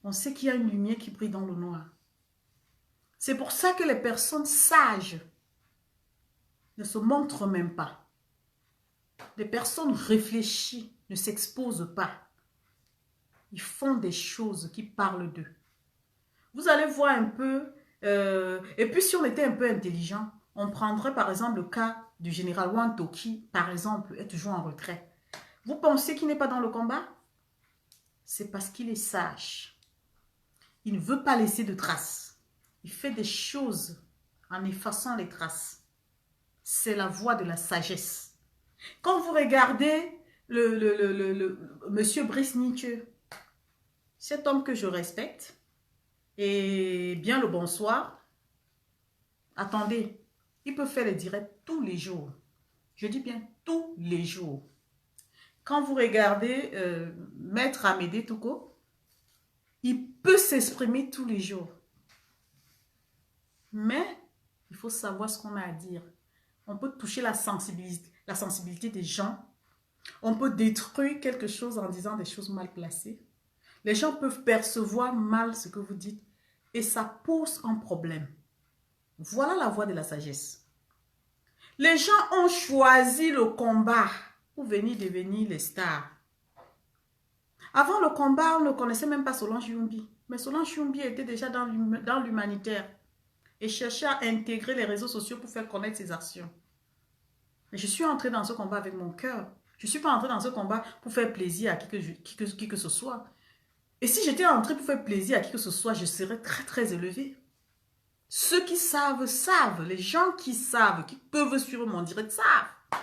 on sait qu'il y a une lumière qui brille dans le noir. C'est pour ça que les personnes sages ne se montrent même pas. Les personnes réfléchies ne s'exposent pas. Ils font des choses qui parlent d'eux. Vous allez voir un peu, et puis si on était un peu intelligent, on prendrait par exemple le cas du général Wanto qui, par exemple, est toujours en retrait. Vous pensez qu'il n'est pas dans le combat? C'est parce qu'il est sage. Il ne veut pas laisser de traces. Il fait des choses en effaçant les traces. C'est la voie de la sagesse. Quand vous regardez monsieur Brice Nietzsche, cet homme que je respecte, et bien le bonsoir, attendez, il peut faire les directs tous les jours. Je dis bien tous les jours. Quand vous regardez Maître Amédée Touko, il peut s'exprimer tous les jours. Mais il faut savoir ce qu'on a à dire. On peut toucher la sensibilité des gens. On peut détruire quelque chose en disant des choses mal placées. Les gens peuvent percevoir mal ce que vous dites et ça pose un problème. Voilà la voie de la sagesse. Les gens ont choisi le combat pour venir devenir les stars. Avant le combat, on ne connaissait même pas Solange Youmbi. Mais Solange Youmbi était déjà dans l'humanitaire et cherchait à intégrer les réseaux sociaux pour faire connaître ses actions. Mais je suis entrée dans ce combat avec mon cœur. Je ne suis pas entrée dans ce combat pour faire plaisir à qui que ce soit. Et si j'étais entrée pour faire plaisir à qui que ce soit, je serais très très élevée. Ceux qui savent, savent. Les gens qui savent, qui peuvent suivre mon direct, savent.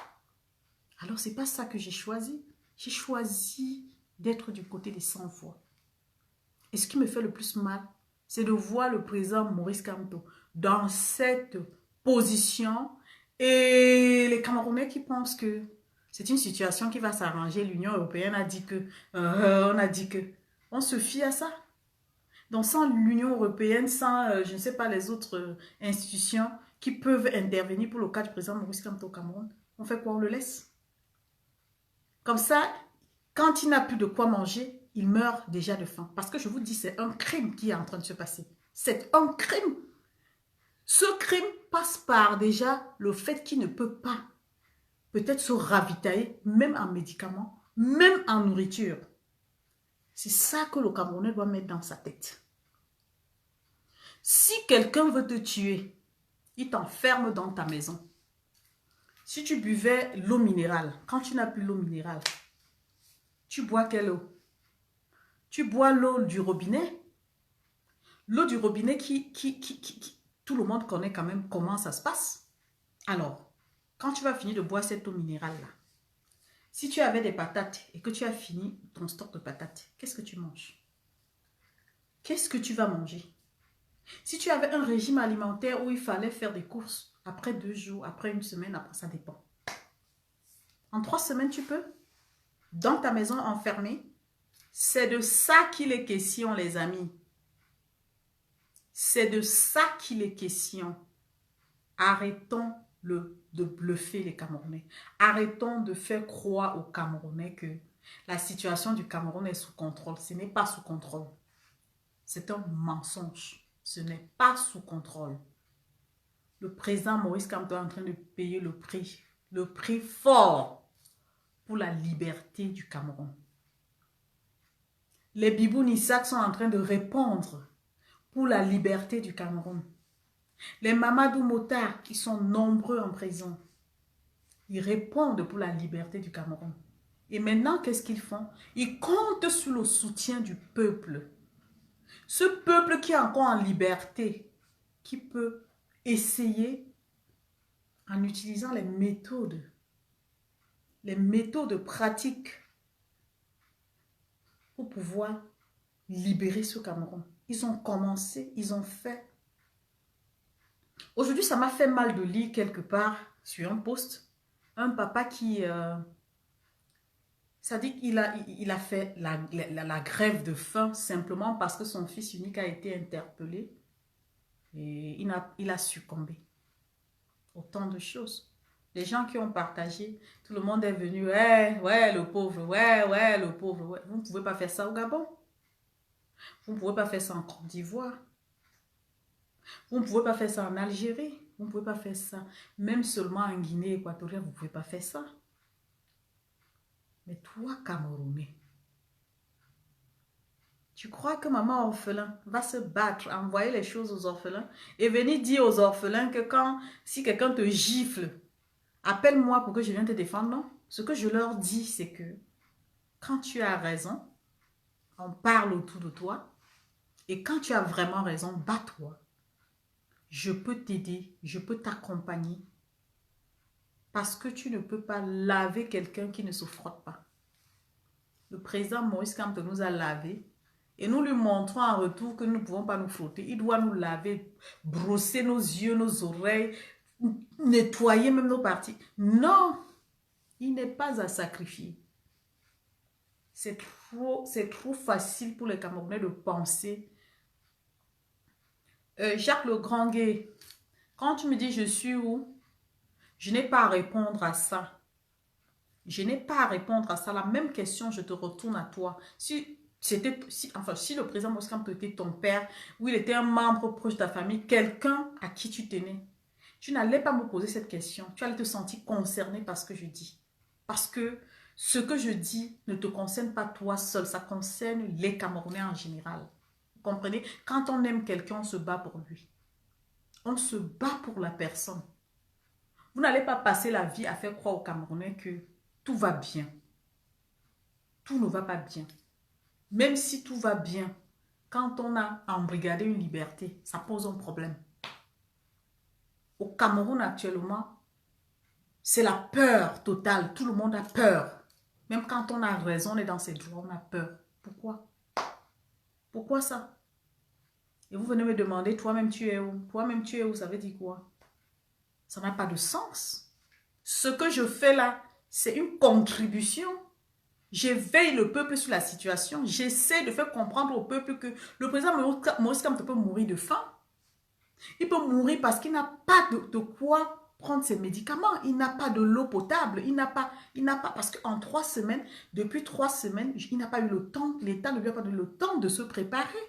Alors, ce n'est pas ça que j'ai choisi. J'ai choisi d'être du côté des sans-voix. Et ce qui me fait le plus mal, c'est de voir le président Maurice Kamto dans cette position et les Camerounais qui pensent que c'est une situation qui va s'arranger. L'Union européenne a dit que, on se fie à ça. Donc sans l'Union européenne, sans, je ne sais pas, les autres institutions qui peuvent intervenir pour le cas du président Maurice Kamto au Cameroun, on fait quoi? On le laisse. Comme ça, quand il n'a plus de quoi manger, il meurt déjà de faim. Parce que je vous dis, c'est un crime qui est en train de se passer. C'est un crime. Ce crime passe par déjà le fait qu'il ne peut pas peut-être se ravitailler, même en médicaments, même en nourriture. C'est ça que le Camerounais doit mettre dans sa tête. Si quelqu'un veut te tuer, il t'enferme dans ta maison. Si tu buvais l'eau minérale, quand tu n'as plus l'eau minérale, tu bois quelle eau? Tu bois l'eau du robinet. L'eau du robinet tout le monde connaît quand même comment ça se passe. Alors, quand tu vas finir de boire cette eau minérale-là, si tu avais des patates et que tu as fini ton stock de patates, qu'est-ce que tu manges? Qu'est-ce que tu vas manger? Si tu avais un régime alimentaire où il fallait faire des courses après 2 jours, après 1 semaine, après ça dépend. En 3 semaines, tu peux? Dans ta maison enfermée? C'est de ça qu'il est question, les amis. C'est de ça qu'il est question. Arrêtons de bluffer les Camerounais. Arrêtons de faire croire aux Camerounais que la situation du Cameroun est sous contrôle. Ce n'est pas sous contrôle. C'est un mensonge. Ce n'est pas sous contrôle. Le président Maurice Kamto est en train de payer le prix fort pour la liberté du Cameroun. Les Bibou Nissak sont en train de répondre pour la liberté du Cameroun. Les Mamadou Mota, qui sont nombreux en prison, ils répondent pour la liberté du Cameroun. Et maintenant, qu'est-ce qu'ils font? Ils comptent sur le soutien du peuple. Ce peuple qui est encore en liberté, qui peut essayer, en utilisant les méthodes pratiques pour pouvoir libérer ce Cameroun. Ils ont commencé, ils ont fait. Aujourd'hui, ça m'a fait mal de lire quelque part sur un post, un papa qui... ça dit qu'il a fait la grève de faim simplement parce que son fils unique a été interpellé et il a succombé. Autant de choses. Les gens qui ont partagé, tout le monde est venu, ouais, ouais, le pauvre, ouais, ouais, le pauvre. Ouais. Vous ne pouvez pas faire ça au Gabon. Vous ne pouvez pas faire ça en Côte d'Ivoire. Vous ne pouvez pas faire ça en Algérie. Vous ne pouvez pas faire ça. Même seulement en Guinée équatoriale, vous ne pouvez pas faire ça. Mais toi, Camerounais, tu crois que maman orphelin va se battre, envoyer les choses aux orphelins et venir dire aux orphelins que si quelqu'un te gifle, appelle-moi pour que je vienne te défendre? Non. Ce que je leur dis, c'est que quand tu as raison, on parle autour de toi. Et quand tu as vraiment raison, bats-toi. Je peux t'aider, je peux t'accompagner. Parce que tu ne peux pas laver quelqu'un qui ne se frotte pas. Le président Moïse Kamto nous a lavé et nous lui montrons en retour que nous ne pouvons pas nous frotter. Il doit nous laver, brosser nos yeux, nos oreilles, nettoyer même nos parties. Non, il n'est pas à sacrifier. C'est trop facile pour les Camerounais de penser. Jacques le Grand Gay, quand tu me dis je suis où, je n'ai pas à répondre à ça. Je n'ai pas à répondre à ça. La même question, je te retourne à toi. Si le président Moïse Kamto était ton père, ou il était un membre proche de ta famille, quelqu'un à qui tu tenais, tu n'allais pas me poser cette question. Tu allais te sentir concerné par ce que je dis. Parce que ce que je dis ne te concerne pas toi seul, ça concerne les Camerounais en général. Vous comprenez? Quand on aime quelqu'un, on se bat pour lui. On se bat pour la personne. Vous n'allez pas passer la vie à faire croire aux Camerounais que tout va bien. Tout ne va pas bien. Même si tout va bien, quand on a embrigadé une liberté, ça pose un problème. Au Cameroun actuellement, c'est la peur totale. Tout le monde a peur. Même quand on a raison, on est dans ses droits, on a peur. Pourquoi? Pourquoi ça? Et vous venez me demander, toi-même tu es où? Toi-même tu es où? Ça veut dire quoi? Ça n'a pas de sens. Ce que je fais là, c'est une contribution. J'éveille le peuple sur la situation. J'essaie de faire comprendre au peuple que le président Moïse Kamto peut mourir de faim. Il peut mourir parce qu'il n'a pas de quoi prendre ses médicaments. Il n'a pas de l'eau potable. Il n'a pas, parce qu'en 3 semaines, depuis 3 semaines, il n'a pas eu le temps, l'État ne lui a pas donné le temps de se préparer.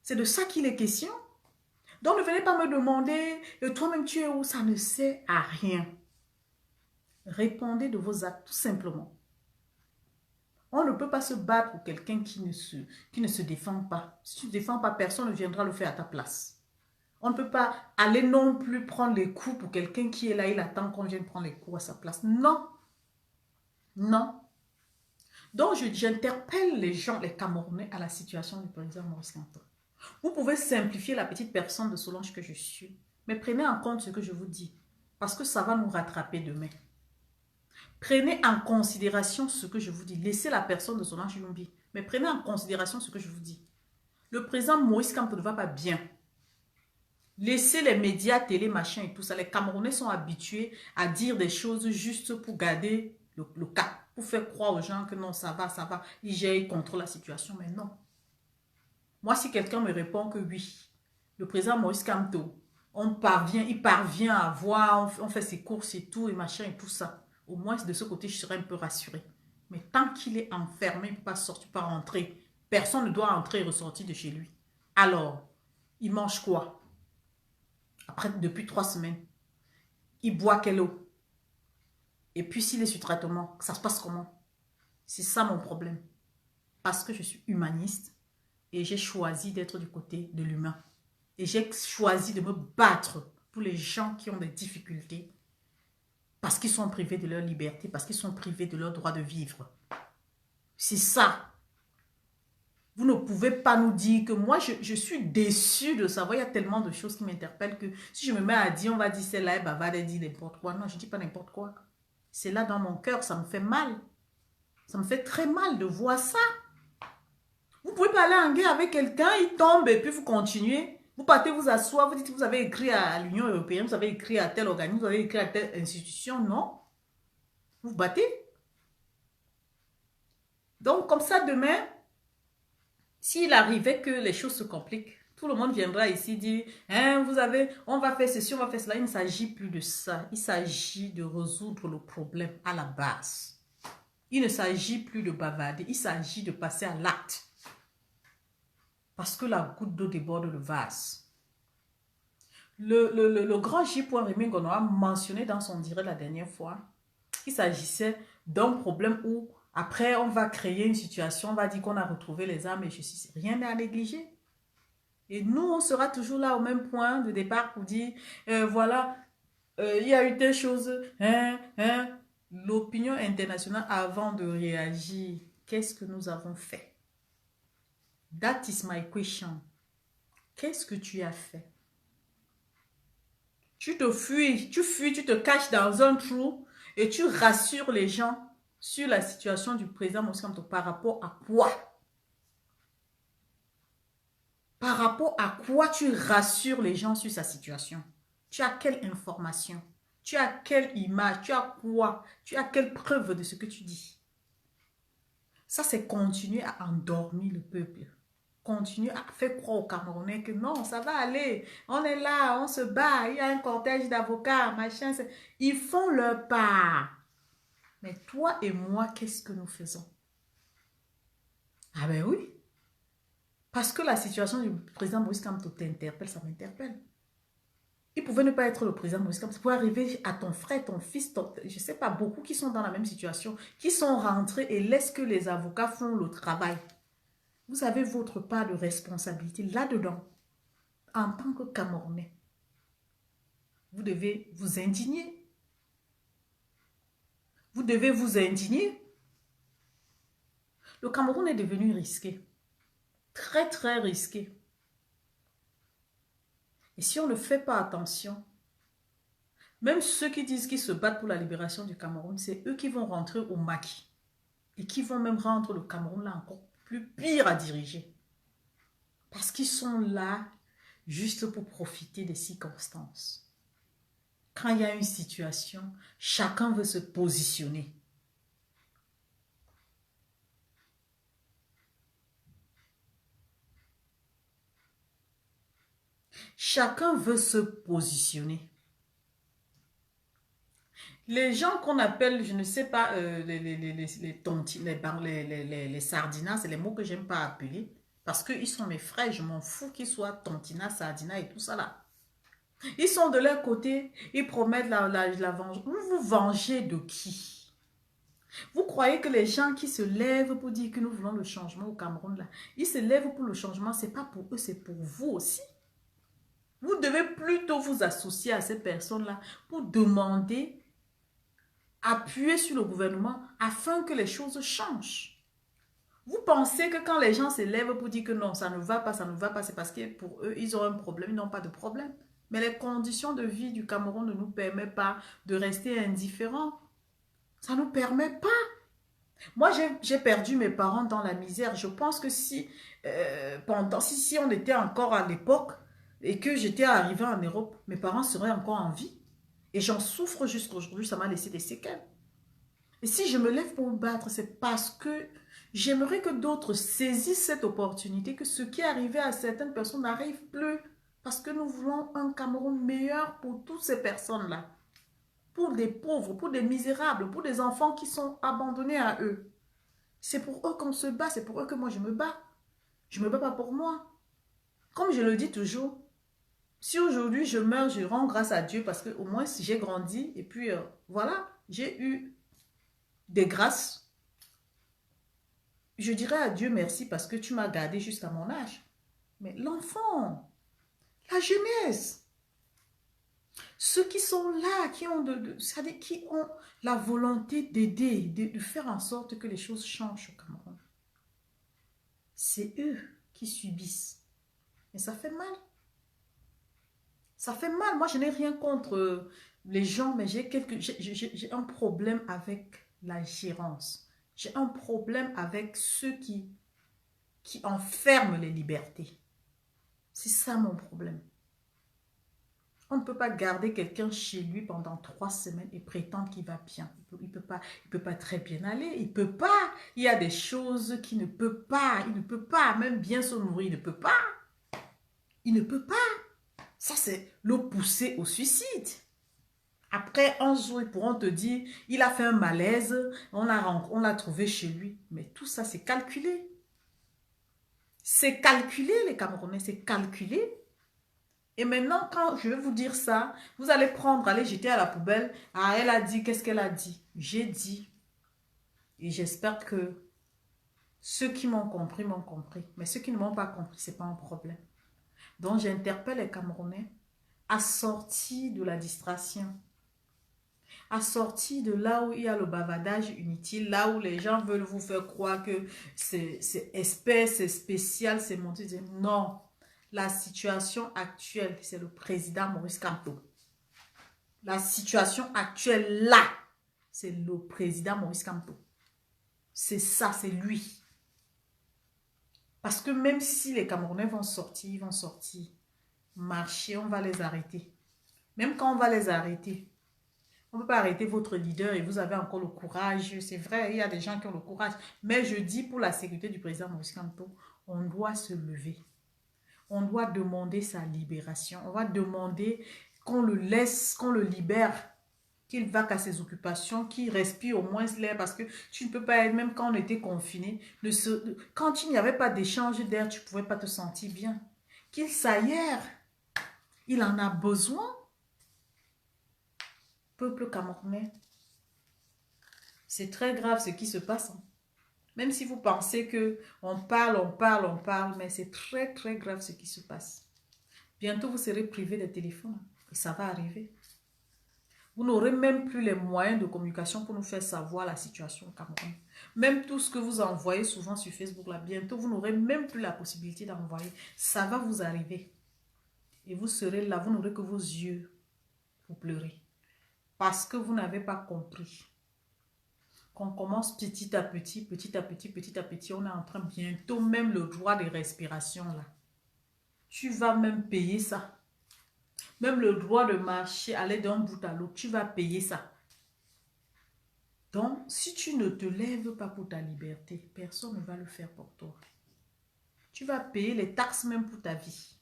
C'est de ça qu'il est question. Donc ne venez pas me demander, toi-même tu es où? Ça ne sert à rien. Répondez de vos actes, tout simplement. On ne peut pas se battre pour quelqu'un qui ne se défend pas. Si tu ne défends pas, personne ne viendra le faire à ta place. On ne peut pas aller non plus prendre les coups pour quelqu'un qui est là, il attend qu'on vienne prendre les coups à sa place. Non. Non. Donc, j'interpelle les gens, les Camerounais, à la situation du président Moïse Kamto. Vous pouvez simplifier la petite personne de Solange que je suis, mais prenez en compte ce que je vous dis, parce que ça va nous rattraper demain. Prenez en considération ce que je vous dis. Laissez la personne de Solange Lumbi, mais prenez en considération ce que je vous dis. Le président Moïse Kamto ne va pas bien. Laissez les médias, télé, machin et tout ça. Les Camerounais sont habitués à dire des choses juste pour garder le cap, pour faire croire aux gens que non, ça va, ils gèrent, ils contrôlent la situation, mais non. Moi, si quelqu'un me répond que oui, le président Moïse Kamto, il parvient à voir, on fait ses courses et tout, et machin et tout ça. Au moins, de ce côté, je serais un peu rassurée. Mais tant qu'il est enfermé, il ne peut pas sortir, pas rentrer. Personne ne doit entrer et ressortir de chez lui. Alors, il mange quoi? Après, depuis 3 semaines, il boit quelle eau? Et puis, s'il est sur traitement, ça se passe comment? C'est ça mon problème. Parce que je suis humaniste et j'ai choisi d'être du côté de l'humain. Et j'ai choisi de me battre pour les gens qui ont des difficultés parce qu'ils sont privés de leur liberté, parce qu'ils sont privés de leur droit de vivre. C'est ça. Vous ne pouvez pas nous dire que moi, je suis déçue de savoir. Il y a tellement de choses qui m'interpellent que si je me mets à dire, on va dire celle-là, elle va dire n'importe quoi. Non, je ne dis pas n'importe quoi. C'est là dans mon cœur, ça me fait mal. Ça me fait très mal de voir ça. Vous pouvez parler en anglais avec quelqu'un, il tombe et puis vous continuez. Vous partez vous asseoir, vous dites que vous avez écrit à l'Union européenne, vous avez écrit à tel organisme, vous avez écrit à telle institution. Non. Vous vous battez. Donc, comme ça, demain, s'il arrivait que les choses se compliquent, tout le monde viendra ici dire, hein, vous avez, on va faire ceci, on va faire cela. Il ne s'agit plus de ça. Il s'agit de résoudre le problème à la base. Il ne s'agit plus de bavarder. Il s'agit de passer à l'acte. Parce que la goutte d'eau déborde le vase. Le grand J. Rémy Ngono a mentionné dans son direct la dernière fois qu'il s'agissait d'un problème où après on va créer une situation, on va dire qu'on a retrouvé les armes et ceci, rien n'est à négliger. Et nous, on sera toujours là au même point de départ pour dire, voilà, il y a eu telle chose, l'opinion internationale avant de réagir, qu'est-ce que nous avons fait? That is my question. Qu'est-ce que tu as fait? Tu te fuis, tu te caches dans un trou et tu rassures les gens sur la situation du président Moïse Kamto par rapport à quoi? Par rapport à quoi tu rassures les gens sur sa situation? Tu as quelle information? Tu as quelle image? Tu as quoi? Tu as quelle preuve de ce que tu dis? Ça, c'est continuer à endormir le peuple. Continuer à faire croire aux Camerounais que non, ça va aller. On est là, on se bat, il y a un cortège d'avocats, machin. Ils font leur part. Mais toi et moi, qu'est-ce que nous faisons? Ah ben oui. Parce que la situation du président Moïse Kamto t'interpelle, ça m'interpelle. Il pouvait ne pas être le président Moïse Kamto. Ça pouvait arriver à ton frère, ton fils, je ne sais pas, beaucoup qui sont dans la même situation, qui sont rentrés et laissent que les avocats font le travail. Vous avez votre part de responsabilité là-dedans. En tant que Camerounais, vous devez vous indigner. Vous devez vous indigner. Le Cameroun est devenu risqué. Très, très risqué. Et si on ne fait pas attention, même ceux qui disent qu'ils se battent pour la libération du Cameroun, c'est eux qui vont rentrer au maquis. Et qui vont même rendre le Cameroun là encore plus pire à diriger. Parce qu'ils sont là juste pour profiter des circonstances. Quand il y a une situation, chacun veut se positionner. Chacun veut se positionner. Les gens qu'on appelle, je ne sais pas, les sardinas, c'est les mots que j'aime pas appeler. Parce qu'ils sont mes frères, je m'en fous qu'ils soient tontina, sardina et tout ça là. Ils sont de leur côté, ils promettent la vengeance. Vous vous vengez de qui? Vous croyez que les gens qui se lèvent pour dire que nous voulons le changement au Cameroun là, ils se lèvent pour le changement, c'est pas pour eux, c'est pour vous aussi. Vous devez plutôt vous associer à ces personnes-là pour demander, appuyer sur le gouvernement afin que les choses changent. Vous pensez que quand les gens se lèvent pour dire que non, ça ne va pas, c'est parce que pour eux, ils ont un problème, ils n'ont pas de problème. Mais les conditions de vie du Cameroun ne nous permettent pas de rester indifférents. Ça ne nous permet pas. Moi, j'ai perdu mes parents dans la misère. Je pense que si on était encore à l'époque et que j'étais arrivée en Europe, mes parents seraient encore en vie. Et j'en souffre jusqu'à aujourd'hui, ça m'a laissé des séquelles. Et si je me lève pour me battre, c'est parce que j'aimerais que d'autres saisissent cette opportunité, que ce qui est arrivé à certaines personnes n'arrive plus. Parce que nous voulons un Cameroun meilleur pour toutes ces personnes-là. Pour des pauvres, pour des misérables, pour des enfants qui sont abandonnés à eux. C'est pour eux qu'on se bat, c'est pour eux que moi je me bats. Je ne me bats pas pour moi. Comme je le dis toujours, si aujourd'hui je meurs, je rends grâce à Dieu parce que au moins si j'ai grandi et puis voilà, j'ai eu des grâces. Je dirais à Dieu merci parce que tu m'as gardé jusqu'à mon âge. Mais l'enfant, la jeunesse, ceux qui sont là, qui ont, qui ont la volonté d'aider, de faire en sorte que les choses changent au Cameroun, c'est eux qui subissent. Et ça fait mal. Ça fait mal. Moi, je n'ai rien contre les gens, mais j'ai un problème avec la gérance. J'ai un problème avec ceux qui qui enferment les libertés. C'est ça mon problème. On ne peut pas garder quelqu'un chez lui pendant 3 semaines et prétendre qu'il va bien. Il peut pas très bien aller. Il peut pas. Il y a des choses qu'il ne peut pas. Il ne peut pas. Même bien se nourrir, il ne peut pas. Il ne peut pas. Ça, c'est le pousser au suicide. Après, un jour, ils pourront te dire, il a fait un malaise, on l'a trouvé chez lui. Mais tout ça, c'est calculé. C'est calculé, les Camerounais, c'est calculé. Et maintenant, quand je vais vous dire ça, vous allez prendre, aller jeter à la poubelle. Ah, elle a dit, qu'est-ce qu'elle a dit? J'ai dit. Et j'espère que ceux qui m'ont compris, m'ont compris. Mais ceux qui ne m'ont pas compris, ce n'est pas un problème. Donc, j'interpelle les Camerounais à sortir de la distraction. À sortir de là où il y a le bavardage inutile, là où les gens veulent vous faire croire que c'est espèce, c'est spécial, c'est monté. Non. La situation actuelle, c'est le président Maurice Kamto. La situation actuelle, là, c'est le président Maurice Kamto. C'est ça, c'est lui. Parce que même si les Camerounais vont sortir, ils vont sortir, marcher, on va les arrêter. Même quand on va les arrêter, on ne peut pas arrêter votre leader et vous avez encore le courage. C'est vrai, il y a des gens qui ont le courage. Mais je dis pour la sécurité du président Maurice Kamto, on doit se lever. On doit demander sa libération. On va demander qu'on le laisse, qu'on le libère, qu'il va qu'à ses occupations, qu'il respire au moins l'air. Parce que tu ne peux pas être, même quand on était confiné, quand il n'y avait pas d'échange d'air, tu ne pouvais pas te sentir bien. Qu'il s'aère. Il en a besoin. Peuple camerounais. C'est très grave ce qui se passe. Même si vous pensez que on parle, mais c'est très, très grave ce qui se passe. Bientôt, vous serez privé des téléphones. Et ça va arriver. Vous n'aurez même plus les moyens de communication pour nous faire savoir la situation au Cameroun. Même tout ce que vous envoyez souvent sur Facebook, là, bientôt, vous n'aurez même plus la possibilité d'envoyer. Ça va vous arriver. Et vous serez là, vous n'aurez que vos yeux pour pleurer. Parce que vous n'avez pas compris. Qu'on commence petit à petit, on est en train bientôt, même le droit de respiration là. Tu vas même payer ça. Même le droit de marcher, aller d'un bout à l'autre, tu vas payer ça. Donc, si tu ne te lèves pas pour ta liberté, personne ne va le faire pour toi. Tu vas payer les taxes même pour ta vie.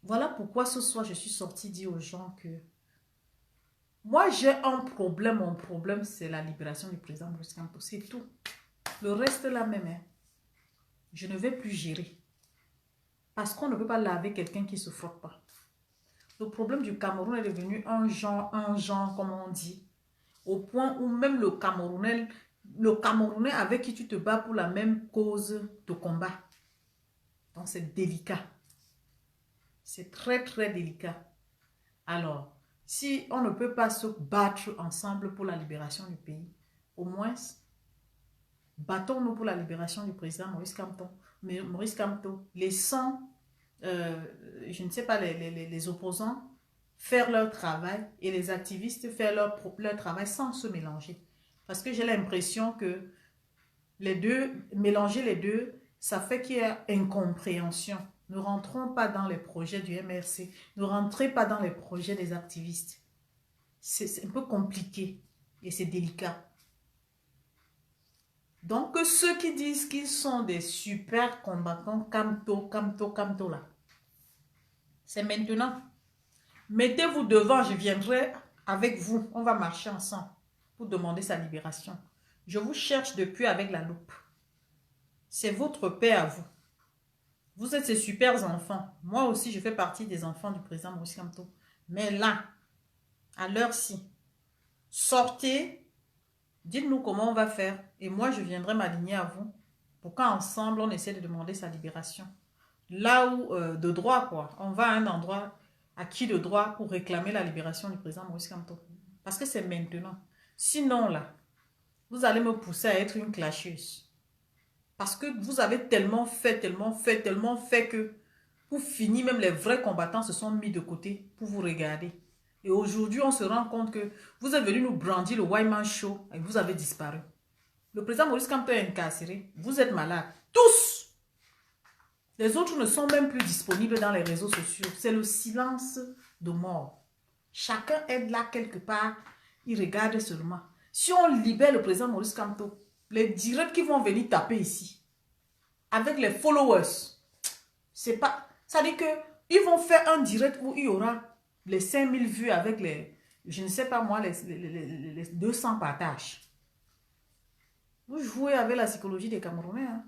Voilà pourquoi ce soir, je suis sortie dire aux gens que moi, j'ai un problème. Mon problème, c'est la libération du président Maurice Kamto. C'est tout. Le reste, là même, hein, je ne vais plus gérer. Parce qu'on ne peut pas laver quelqu'un qui ne se frotte pas. Le problème du Cameroun est devenu un genre, comme on dit. Au point où même le Camerounais avec qui tu te bats pour la même cause de combat. Donc, c'est délicat. C'est très, très délicat. Alors, si on ne peut pas se battre ensemble pour la libération du pays, au moins, battons-nous pour la libération du président Maurice Kamto. Maurice Kamto, laissant, je ne sais pas, les opposants faire leur travail et les activistes faire leur travail sans se mélanger. Parce que j'ai l'impression que mélanger les deux, ça fait qu'il y a incompréhension. Ne rentrons pas dans les projets du MRC. Ne rentrez pas dans les projets des activistes. C'est un peu compliqué et c'est délicat. Donc, ceux qui disent qu'ils sont des super combattants, Kamto là, c'est maintenant. Mettez-vous devant, je viendrai avec vous. On va marcher ensemble pour demander sa libération. Je vous cherche depuis avec la loupe. C'est votre paix à vous. Vous êtes ces super enfants. Moi aussi, je fais partie des enfants du président Maurice Kamto. Mais là, à l'heure-ci, sortez, dites-nous comment on va faire. Et moi, je viendrai m'aligner à vous pour qu'ensemble, on essaie de demander sa libération. Là où, de droit, quoi. On va à un endroit acquis de droit pour réclamer la libération du président Maurice Kamto. Parce que c'est maintenant. Sinon, là, vous allez me pousser à être une clasheuse. Parce que vous avez tellement fait que pour finir, même les vrais combattants se sont mis de côté pour vous regarder. Et aujourd'hui, on se rend compte que vous êtes venu nous brandir le White Man Show et vous avez disparu. Le président Maurice Kamto est incarcéré. Vous êtes malade. Tous. Les autres ne sont même plus disponibles dans les réseaux sociaux. C'est le silence de mort. Chacun est là quelque part. Il regarde seulement. Si on libère le président Maurice Kamto, les directs qui vont venir taper ici, avec les followers, c'est pas... Ça dit que ils vont faire un direct où il y aura les 5000 vues avec les... Je ne sais pas moi, les 200 partages. Vous jouez avec la psychologie des Camerounais. Hein?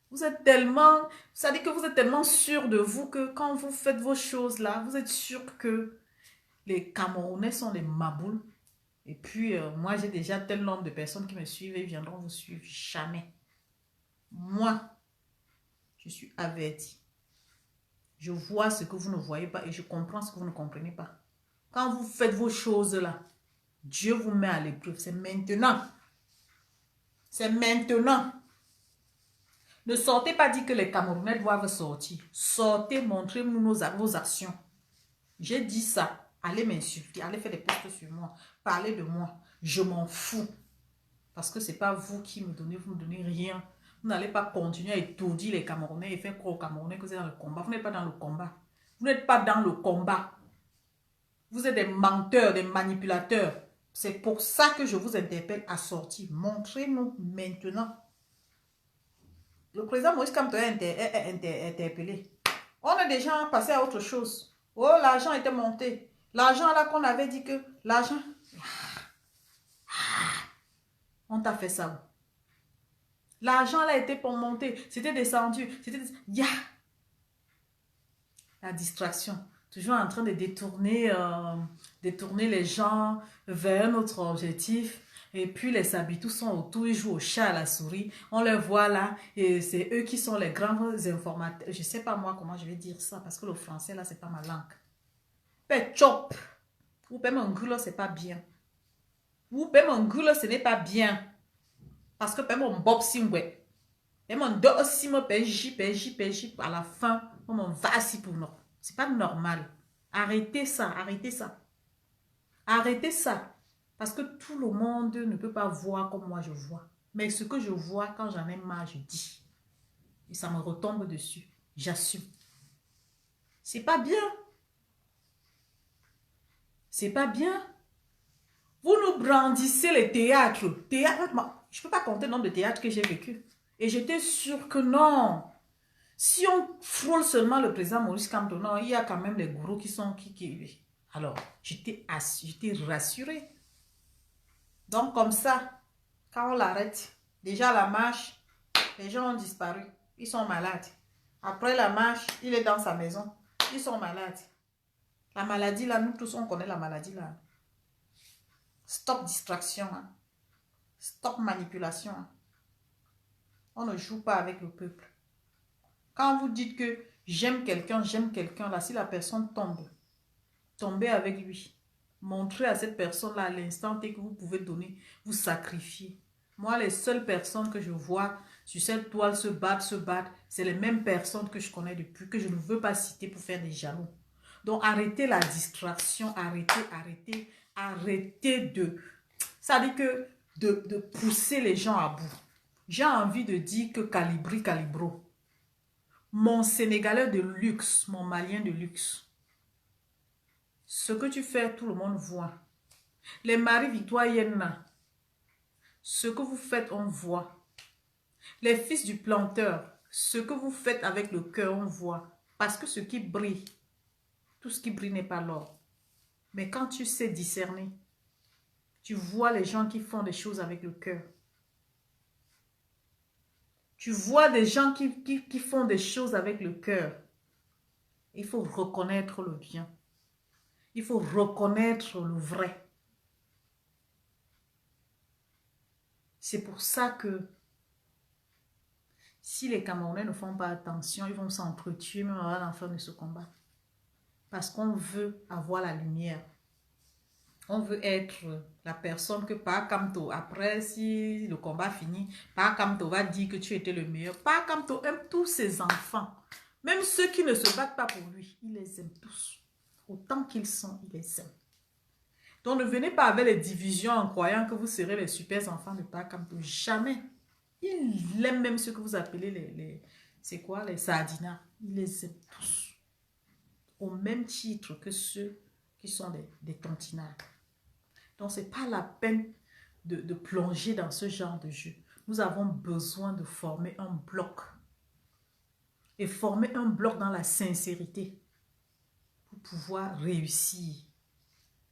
Vous êtes tellement... Ça dit que vous êtes tellement sûr de vous que quand vous faites vos choses là, vous êtes sûr que les Camerounais sont des maboules. Et puis, moi, j'ai déjà tel nombre de personnes qui me suivent et viendront vous suivre. Jamais. Moi, je suis avertie. Je vois ce que vous ne voyez pas et je comprends ce que vous ne comprenez pas. Quand vous faites vos choses là, Dieu vous met à l'épreuve. C'est maintenant. C'est maintenant. Ne sortez pas dire que les Camerounais doivent sortir. Sortez, montrez-nous vos actions. J'ai dit ça. Allez m'insulter, allez faire des posts sur moi. Parlez de moi. Je m'en fous. Parce que ce n'est pas vous qui me donnez, vous ne donnez rien. Vous n'allez pas continuer à étourdir les Camerounais et faire croire aux Camerounais que vous êtes dans le combat. Vous n'êtes pas dans le combat. Vous n'êtes pas dans le combat. Vous êtes des menteurs, des manipulateurs. C'est pour ça que je vous interpelle à sortir. Montrez-nous maintenant. Le président Moïse Kamto est interpellé. On est déjà passé à autre chose. Oh, l'argent était monté. L'argent là qu'on avait dit que... L'argent... On t'a fait ça. L'argent là était pour monter. C'était descendu. C'était... Ya! La distraction. Toujours en train de détourner les gens vers un autre objectif. Et puis les Sabitou sont autour, ils jouent au chat à la souris. On les voit là et c'est eux qui sont les grands informateurs. Je ne sais pas moi comment je vais dire ça parce que le français là, c'est pas ma langue. Chop. Ou Pemongula, c'est pas bien. Ou Pemongula, ce n'est pas bien. Parce que Pemon Bob Simwe. Pemon Do Simo Peji, à la fin, on va si pour nous. C'est pas normal. Arrêtez ça, arrêtez ça. Arrêtez ça. Parce que tout le monde ne peut pas voir comme moi je vois. Mais ce que je vois, quand j'en ai marre, je dis. Et ça me retombe dessus. J'assume. C'est pas bien. C'est pas bien. Vous nous brandissez les théâtres. Théâtre, je ne peux pas compter le nombre de théâtres que j'ai vécu. Et j'étais sûre que non. Si on frôle seulement le président Maurice Kamto, non, il y a quand même les gourous qui sont... Alors, j'étais rassurée. Donc, comme ça, quand on l'arrête, déjà la marche, les gens ont disparu. Ils sont malades. Après la marche, il est dans sa maison. Ils sont malades. La maladie, là, nous tous, on connaît la maladie, là. Stop distraction. Hein. Stop manipulation. Hein. On ne joue pas avec le peuple. Quand vous dites que j'aime quelqu'un, là, si la personne tombe, tombez avec lui. Montrez à cette personne-là, à l'instant T que vous pouvez donner, vous sacrifier. Moi, les seules personnes que je vois sur cette toile se battre, c'est les mêmes personnes que je connais depuis, que je ne veux pas citer pour faire des jaloux. Donc, arrêtez la distraction, arrêtez de... Ça dit que de pousser les gens à bout. J'ai envie de dire que calibro. Mon Sénégalais de luxe, mon Malien de luxe. Ce que tu fais, tout le monde voit. Les maris victoriennes, ce que vous faites, on voit. Les fils du planteur, ce que vous faites avec le cœur, on voit. Parce que ce qui brille, tout ce qui brille n'est pas l'or. Mais quand tu sais discerner, tu vois les gens qui font des choses avec le cœur. Tu vois des gens qui font des choses avec le cœur. Il faut reconnaître le bien. Il faut reconnaître le vrai. C'est pour ça que si les Camerounais ne font pas attention, ils vont s'entretuer même avant la fin de ce combat. Parce qu'on veut avoir la lumière. On veut être la personne que Pa Kamto, après si le combat finit, Pa Kamto va dire que tu étais le meilleur. Pa Kamto aime tous ses enfants. Même ceux qui ne se battent pas pour lui, il les aime tous. Autant qu'ils sont, il les aime. Donc, ne venez pas avec les divisions en croyant que vous serez les super enfants de Pakamto. Jamais. Il aime même ce que vous appelez c'est quoi, les sardinats. Il les aime tous. Au même titre que ceux qui sont des tontinards. Donc, ce n'est pas la peine de plonger dans ce genre de jeu. Nous avons besoin de former un bloc. Et former un bloc dans la sincérité pour pouvoir réussir.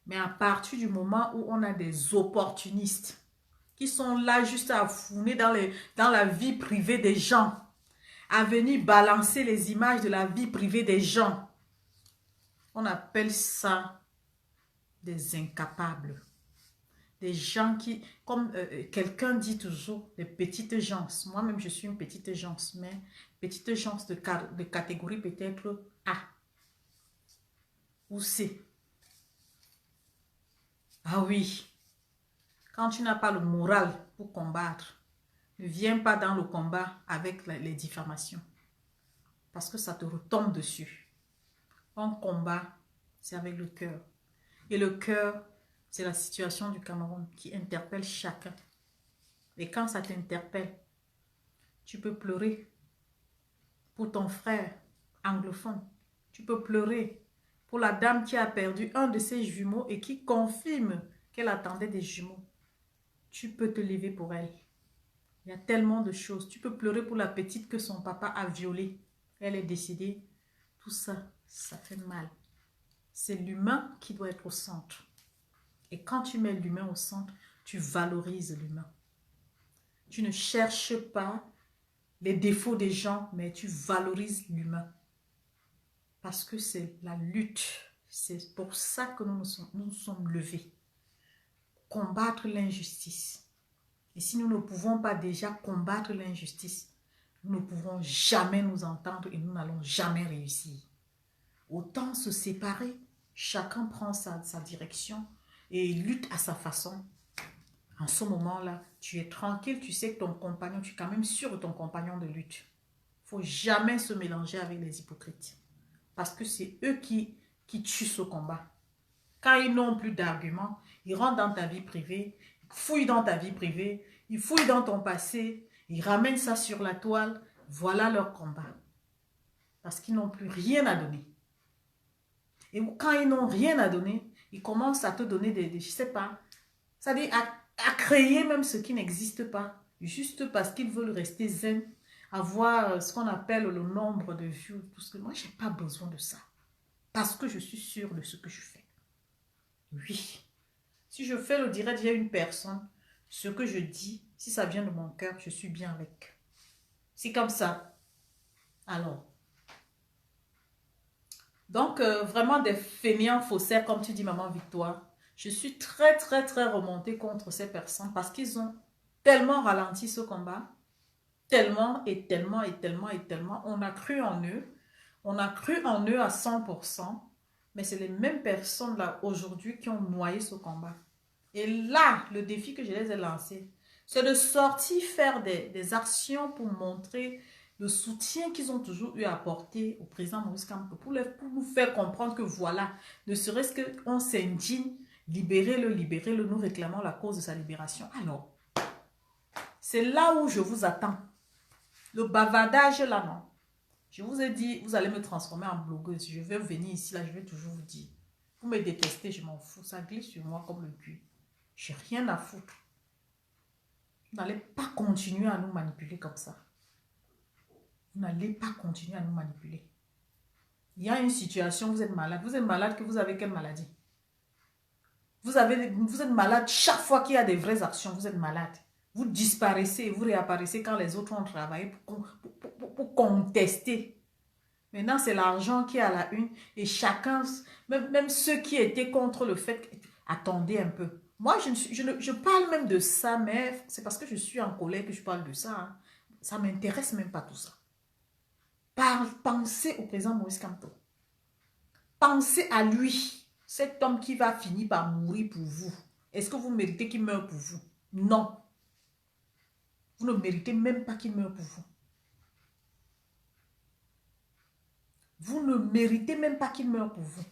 Mais à partir du moment où on a des opportunistes qui sont là juste à fouiner dans la vie privée des gens, à venir balancer les images de la vie privée des gens, on appelle ça des incapables. Des gens qui, comme quelqu'un dit toujours, des petites gens. Moi-même, je suis une petite gens, mais petite gens de catégorie peut-être A ou C. Ah oui, quand tu n'as pas le moral pour combattre, ne viens pas dans le combat avec les diffamations. Parce que ça te retombe dessus. Un combat, c'est avec le cœur. Et le cœur, c'est la situation du Cameroun qui interpelle chacun. Et quand ça t'interpelle, tu peux pleurer pour ton frère anglophone. Tu peux pleurer pour la dame qui a perdu un de ses jumeaux et qui confirme qu'elle attendait des jumeaux. Tu peux te lever pour elle. Il y a tellement de choses. Tu peux pleurer pour la petite que son papa a violée. Elle est décédée. Tout ça, ça fait mal. C'est l'humain qui doit être au centre. Et quand tu mets l'humain au centre, tu valorises l'humain. Tu ne cherches pas les défauts des gens, mais tu valorises l'humain. Parce que c'est la lutte. C'est pour ça que nous nous sommes levés. Combattre l'injustice. Et si nous ne pouvons pas déjà combattre l'injustice, nous ne pouvons jamais nous entendre et nous n'allons jamais réussir. Autant se séparer, chacun prend sa direction et lutte à sa façon. En ce moment-là, tu es tranquille, tu sais que ton compagnon, tu es quand même sûr de ton compagnon de lutte. Il ne faut jamais se mélanger avec les hypocrites. Parce que c'est eux qui tuent ce combat. Quand ils n'ont plus d'arguments, ils rentrent dans ta vie privée, ils fouillent dans ta vie privée, ils fouillent dans ton passé, ils ramènent ça sur la toile. Voilà leur combat. Parce qu'ils n'ont plus rien à donner. Et quand ils n'ont rien à donner, ils commencent à te donner des je ne sais pas, c'est-à-dire à créer même ce qui n'existe pas, juste parce qu'ils veulent rester zen, avoir ce qu'on appelle le nombre de vues, tout ce que moi, je n'ai pas besoin de ça. Parce que je suis sûre de ce que je fais. Oui. Si je fais le direct, il y a une personne, ce que je dis, si ça vient de mon cœur, je suis bien avec. C'est comme ça. Alors. Donc, vraiment des fainéants faussaires, comme tu dis, Maman Victoire. Je suis très, très, très remontée contre ces personnes parce qu'ils ont tellement ralenti ce combat. Tellement et tellement et tellement et tellement. On a cru en eux. On a cru en eux à 100%. Mais c'est les mêmes personnes là aujourd'hui qui ont noyé ce combat. Et là, le défi que je les ai lancé, c'est de sortir faire des actions pour montrer le soutien qu'ils ont toujours eu à apporter au président Maurice Kamto, pour nous faire comprendre que voilà, ne serait-ce qu'on s'indigne, libérez-le, nous réclamons la cause de sa libération. Alors, c'est là où je vous attends. Le bavardage là, non. Je vous ai dit, vous allez me transformer en blogueuse. Je vais venir ici, là, je vais toujours vous dire. Vous me détestez, je m'en fous. Ça glisse sur moi comme le cul. J'ai rien à foutre. Vous n'allez pas continuer à nous manipuler comme ça. Vous n'allez pas continuer à nous manipuler. Il y a une situation, vous êtes malade. Vous êtes malade que vous avez quelle maladie? Vous êtes malade chaque fois qu'il y a des vraies actions, vous êtes malade. Vous disparaissez et vous réapparaissez quand les autres ont travaillé pour contester. Maintenant, c'est l'argent qui est à la une et chacun, même ceux qui étaient contre le fait, attendez un peu. Moi, je parle même de ça, mais c'est parce que je suis en colère que je parle de ça. Hein. Ça ne m'intéresse même pas tout ça. Pensez au président Maurice Kamto. Pensez à lui, cet homme qui va finir par mourir pour vous. Est-ce que vous méritez qu'il meure pour vous? Non. Vous ne méritez même pas qu'il meure pour vous. Vous ne méritez même pas qu'il meure pour vous.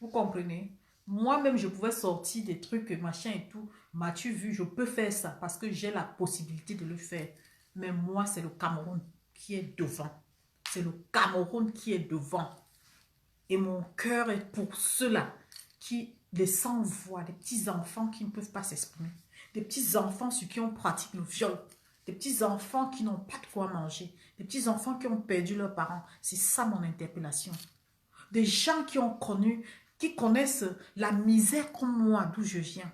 Vous comprenez? Moi-même, je pouvais sortir des trucs, machin et tout. M'as-tu vu, je peux faire ça parce que j'ai la possibilité de le faire. Mais moi, c'est le Cameroun qui est devant. C'est le Cameroun qui est devant. Et mon cœur est pour ceux-là qui, les sans-voix, des petits-enfants qui ne peuvent pas s'exprimer. Des petits-enfants sur qui on pratique le viol. Des petits-enfants qui n'ont pas de quoi manger. Des petits-enfants qui ont perdu leurs parents. C'est ça mon interpellation. Des gens qui ont connu, qui connaissent la misère comme moi, d'où je viens.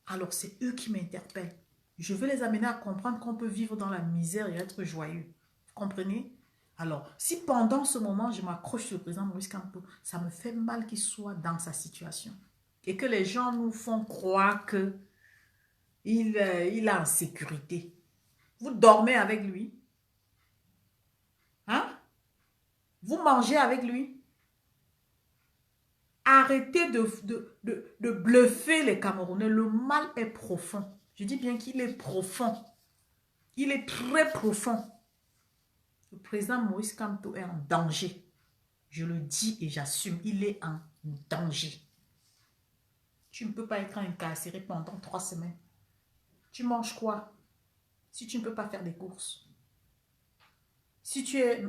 Alors c'est eux qui m'interpellent. Je veux les amener à comprendre qu'on peut vivre dans la misère et être joyeux. Vous comprenez? Alors, si pendant ce moment, je m'accroche sur le président Maurice Kamto, ça me fait mal qu'il soit dans sa situation. Et que les gens nous font croire qu'il est en sécurité. Vous dormez avec lui. Hein? Vous mangez avec lui. Arrêtez de bluffer les Camerounais. Le mal est profond. Je dis bien qu'il est profond. Il est très profond. Le président Maurice Kamto est en danger. Je le dis et j'assume. Il est en danger. Tu ne peux pas être incarcéré pendant 3 semaines. Tu manges quoi? Si tu ne peux pas faire des courses. Si tu es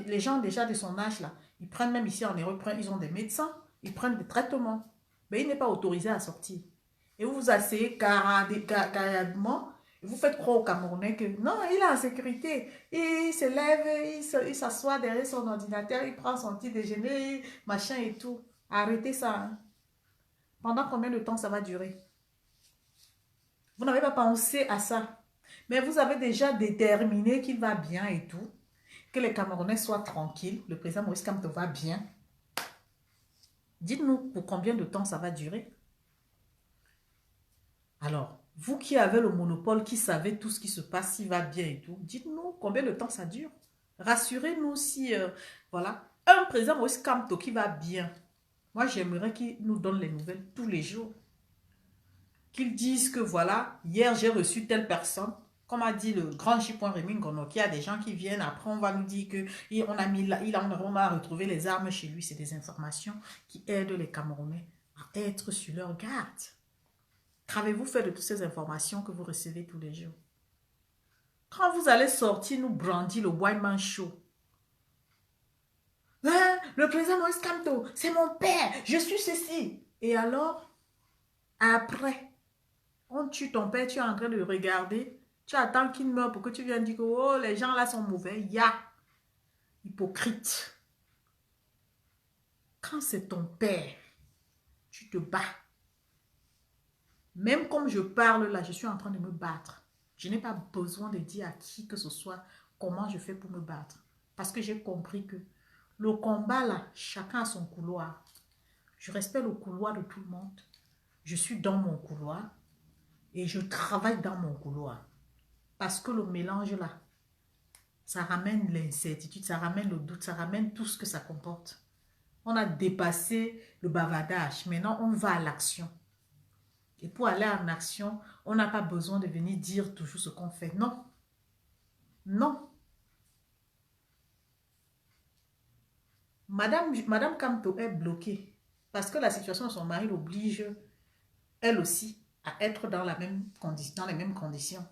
les gens déjà de son âge là, ils prennent même ici en Europe, ils ont des médecins, ils prennent des traitements. Mais il n'est pas autorisé à sortir. Et vous vous asseyez carrément, vous faites croire aux Camerounais que non, il est en sécurité. Il se lève, il s'assoit derrière son ordinateur, il prend son petit déjeuner, machin et tout. Arrêtez ça. Hein. Pendant combien de temps ça va durer? Vous n'avez pas pensé à ça. Mais vous avez déjà déterminé qu'il va bien et tout. Que les Camerounais soient tranquilles. Le président Maurice Kamto va bien. Dites-nous pour combien de temps ça va durer. Alors, vous qui avez le monopole, qui savez tout ce qui se passe, s'il va bien et tout, dites-nous combien de temps ça dure. Rassurez-nous si, voilà, un président Maurice Kamto qui va bien. Moi, j'aimerais qu'il nous donne les nouvelles tous les jours. Qu'ils disent que voilà, hier j'ai reçu telle personne, comme a dit le grand J. Rémy Ngono, qu'il y a des gens qui viennent, après on va nous dire qu'on a retrouvé les armes chez lui. C'est des informations qui aident les Camerounais à être sur leur garde. Qu'avez-vous fait de toutes ces informations que vous recevez tous les jours? Quand vous allez sortir, nous brandir le white man show. Hein? Le président Maurice Kamto, c'est mon père, je suis ceci. Et alors, après, on tue ton père, tu es en train de regarder, tu attends qu'il meure pour que tu viennes dire que oh, les gens là sont mauvais. Hypocrite. Quand c'est ton père, tu te bats. Même comme je parle là, je suis en train de me battre. Je n'ai pas besoin de dire à qui que ce soit comment je fais pour me battre. Parce que j'ai compris que le combat là, chacun a son couloir. Je respecte le couloir de tout le monde. Je suis dans mon couloir. Et je travaille dans mon couloir. Parce que le mélange là, ça ramène l'incertitude, ça ramène le doute, ça ramène tout ce que ça comporte. On a dépassé le bavardage. Maintenant, on va à l'action. Et pour aller en action, on n'a pas besoin de venir dire toujours ce qu'on fait. Non. Non. Madame Kamto est bloquée. Parce que la situation de son mari l'oblige, elle aussi, à être dans les mêmes conditions.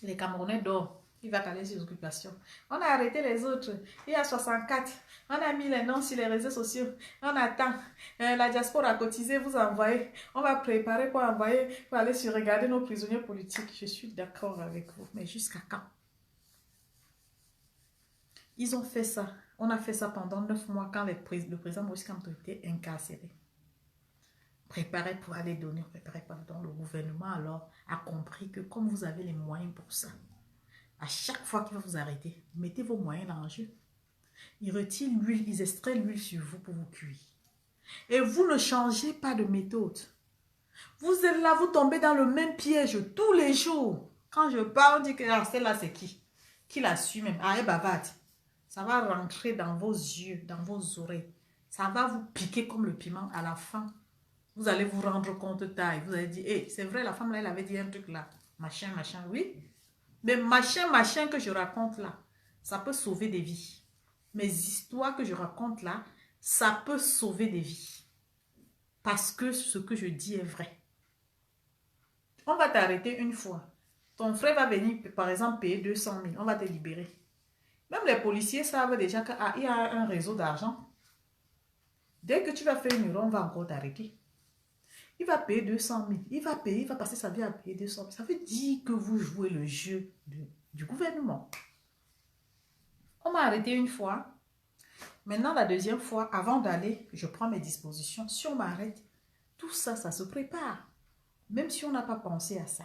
Les Camerounais dorment. Il va caler ses occupations. On a arrêté les autres. Il y a 64. On a mis les noms sur les réseaux sociaux. On attend. La diaspora a cotisé, vous envoyez. On va préparer pour envoyer, pour aller regarder nos prisonniers politiques. Je suis d'accord avec vous. Mais jusqu'à quand? Ils ont fait ça. On a fait ça pendant 9 mois quand le président Maurice Kamto était incarcéré. Préparez pour aller donner, préparez pour aller donner. Le gouvernement alors a compris que comme vous avez les moyens pour ça, à chaque fois qu'il va vous arrêter, mettez vos moyens dans le jeu. Ils retirent l'huile, ils extraient l'huile sur vous pour vous cuire. Et vous ne changez pas de méthode. Vous êtes là, vous tombez dans le même piège tous les jours. Quand je parle, on dit que celle-là c'est qui? Qui l'a su même? Ah, elle bavarde. Ça va rentrer dans vos yeux, dans vos oreilles. Ça va vous piquer comme le piment à la fin. Vous allez vous rendre compte tard. Vous allez dire, hey, c'est vrai, la femme là, elle avait dit un truc là. Machin, machin, oui. Mais machin, machin que je raconte là, ça peut sauver des vies. Mes histoires que je raconte là, ça peut sauver des vies. parce que ce que je dis est vrai. On va t'arrêter une fois. Ton frère va venir, par exemple, payer 200 000. On va te libérer. Même les policiers savent déjà qu'il y a un réseau d'argent. Dès que tu vas faire une erreur, on va encore t'arrêter. Il va payer 200 000. Il va payer, il va passer sa vie à payer 200 000. Ça veut dire que vous jouez le jeu du gouvernement. On m'a arrêté une fois. Maintenant, la deuxième fois, avant d'aller, je prends mes dispositions. Si on m'arrête, tout ça, ça se prépare. Même si on n'a pas pensé à ça.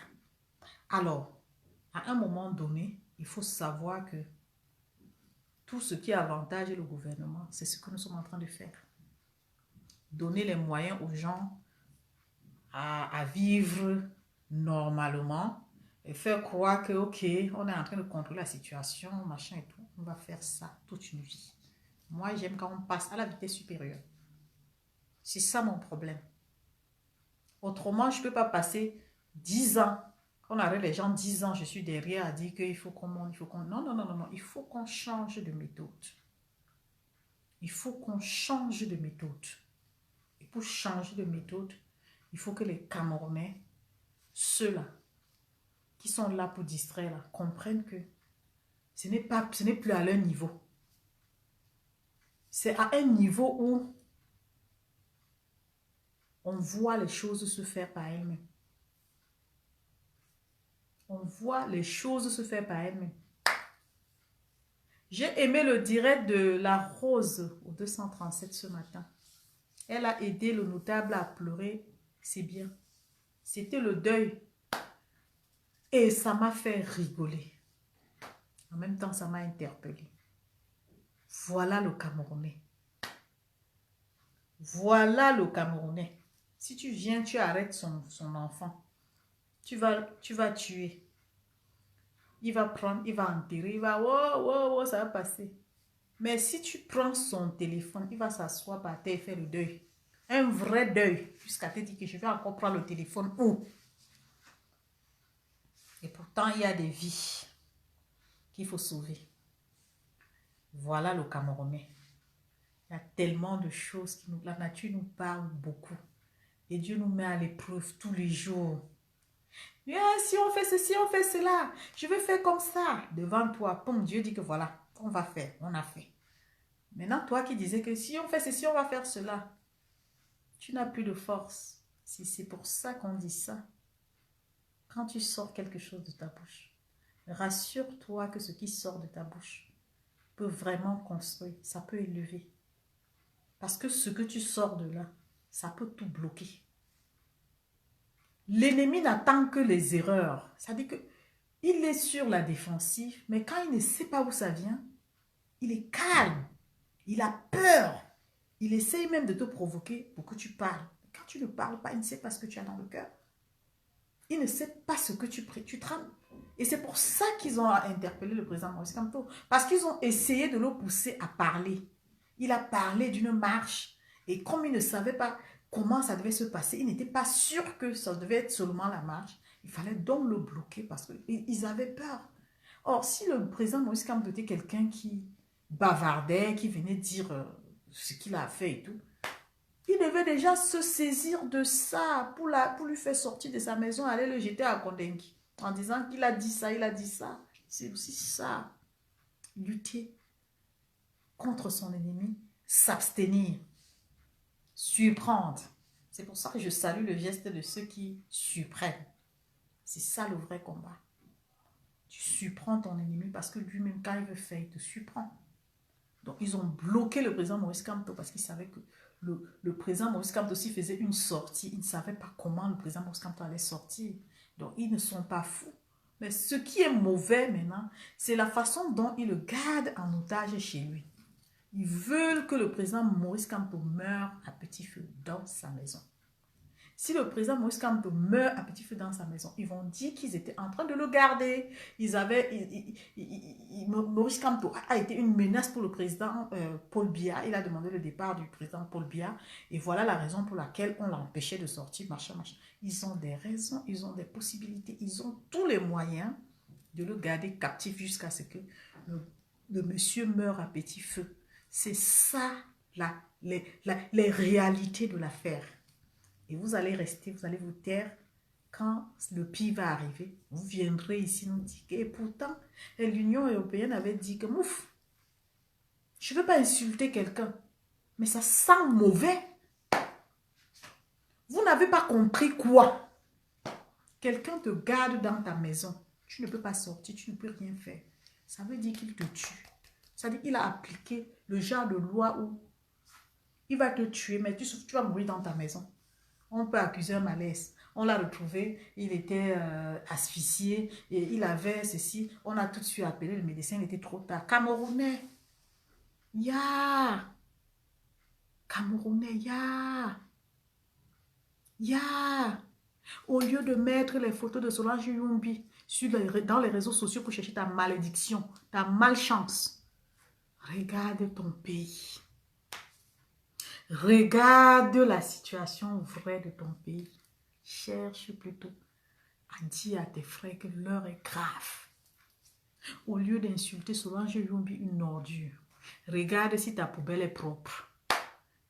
Alors, à un moment donné, il faut savoir que tout ce qui avantage le gouvernement, c'est ce que nous sommes en train de faire. Donner les moyens aux gens à vivre normalement et faire croire que, ok, on est en train de contrôler la situation, machin et tout. On va faire ça toute une vie. Moi, j'aime quand on passe à la vitesse supérieure. C'est ça mon problème. Autrement, je ne peux pas passer 10 ans. On arrête les gens 10 ans, je suis derrière à dire qu'il faut qu'on monte, il faut qu'on... Non, non, non, non, non. Il faut qu'on change de méthode. Il faut qu'on change de méthode. Et pour changer de méthode, il faut que les Camerounais, ceux-là, qui sont là pour distraire, là, comprennent que ce n'est plus à leur niveau. C'est à un niveau où on voit les choses se faire par elles-mêmes. On voit les choses se faire par elles-mêmes. J'ai aimé le direct de la Rose au 237 ce matin. Elle a aidé le notable à pleurer. C'est bien. C'était le deuil. Et ça m'a fait rigoler. En même temps, ça m'a interpellé. Voilà le Camerounais. Voilà le Camerounais. Si tu viens, tu arrêtes son enfant. Tu vas tuer. Il va prendre, il va enterrer, il va, wow, ça va passer. Mais si tu prends son téléphone, il va s'asseoir par terre et faire le deuil. Un vrai deuil. Jusqu'à te dire que je vais encore prendre le téléphone. Où? Et pourtant, il y a des vies qu'il faut sauver. Voilà le Camerounais. Il y a tellement de choses qui nous... La nature nous parle beaucoup. Et Dieu nous met à l'épreuve tous les jours. Si on fait ceci, on fait cela, je vais faire comme ça. Devant toi, poum, Dieu dit que voilà, on va faire, on a fait. Maintenant, toi qui disais que si on fait ceci, on va faire cela, tu n'as plus de force. Si c'est pour ça qu'on dit ça, quand tu sors quelque chose de ta bouche, rassure-toi que ce qui sort de ta bouche peut vraiment construire, ça peut élever. Parce que ce que tu sors de là, ça peut tout bloquer. L'ennemi n'attend que les erreurs. Ça dit que il est sur la défensive, mais quand il ne sait pas où ça vient, il est calme. Il a peur. Il essaye même de te provoquer pour que tu parles. Quand tu ne parles pas, il ne sait pas ce que tu as dans le cœur. Il ne sait pas ce que tu trembles. Et c'est pour ça qu'ils ont interpellé le président Maurice Kamto. Parce qu'ils ont essayé de le pousser à parler. Il a parlé d'une marche. Et comme il ne savait pas comment ça devait se passer, il n'était pas sûr que ça devait être seulement la marche. Il fallait donc le bloquer parce qu'ils avaient peur. Or, si le président Maurice Kamto était quelqu'un qui bavardait, qui venait dire ce qu'il a fait et tout, il devait déjà se saisir de ça pour lui faire sortir de sa maison, aller le jeter à Kondenki en disant qu'il a dit ça, il a dit ça. C'est aussi ça. Lutter contre son ennemi, s'abstenir, surprendre. C'est pour ça que je salue le geste de ceux qui surprennent. C'est ça le vrai combat. Tu surprends ton ennemi parce que lui-même, quand il veut faire, il te surprend. Donc, ils ont bloqué le président Maurice Kamto parce qu'ils savaient que le président Maurice Kamto, s'il faisait une sortie, ils ne savaient pas comment le président Maurice Kamto allait sortir. Donc, ils ne sont pas fous. Mais ce qui est mauvais maintenant, c'est la façon dont ils le gardent en otage chez lui. Ils veulent que le président Maurice Kamto meure à petit feu dans sa maison. Si le président Maurice Kamto meurt à petit feu dans sa maison, ils vont dire qu'ils étaient en train de le garder. Maurice Kamto a été une menace pour le président Paul Biya. Il a demandé le départ du président Paul Biya. Et voilà la raison pour laquelle on l'empêchait de sortir, machin, machin. Ils ont des raisons, ils ont des possibilités, ils ont tous les moyens de le garder captif jusqu'à ce que le monsieur meure à petit feu. C'est ça les réalités de l'affaire. Et vous allez rester, vous allez vous taire. Quand le pire va arriver, vous viendrez ici nous dire que, et pourtant, l'Union européenne avait dit que, mouf, je ne veux pas insulter quelqu'un, mais ça sent mauvais. Vous n'avez pas compris quoi? Quelqu'un te garde dans ta maison. Tu ne peux pas sortir, tu ne peux rien faire. Ça veut dire qu'il te tue. Ça veut dire qu'il a appliqué le genre de loi où il va te tuer, mais tu vas mourir dans ta maison. On peut accuser un malaise. On l'a retrouvé, il était asphyxié et il avait ceci. On a tout de suite appelé le médecin, il était trop tard. Camerounais, ya! Camerounais, ya! Ya! Au lieu de mettre les photos de Solange Youmbi dans les réseaux sociaux pour chercher ta malédiction, ta malchance, regarde ton pays. Regarde la situation vraie de ton pays. Cherche plutôt à dire à tes frères que l'heure est grave. Au lieu d'insulter Solange Youmbi une ordure, regarde si ta poubelle est propre.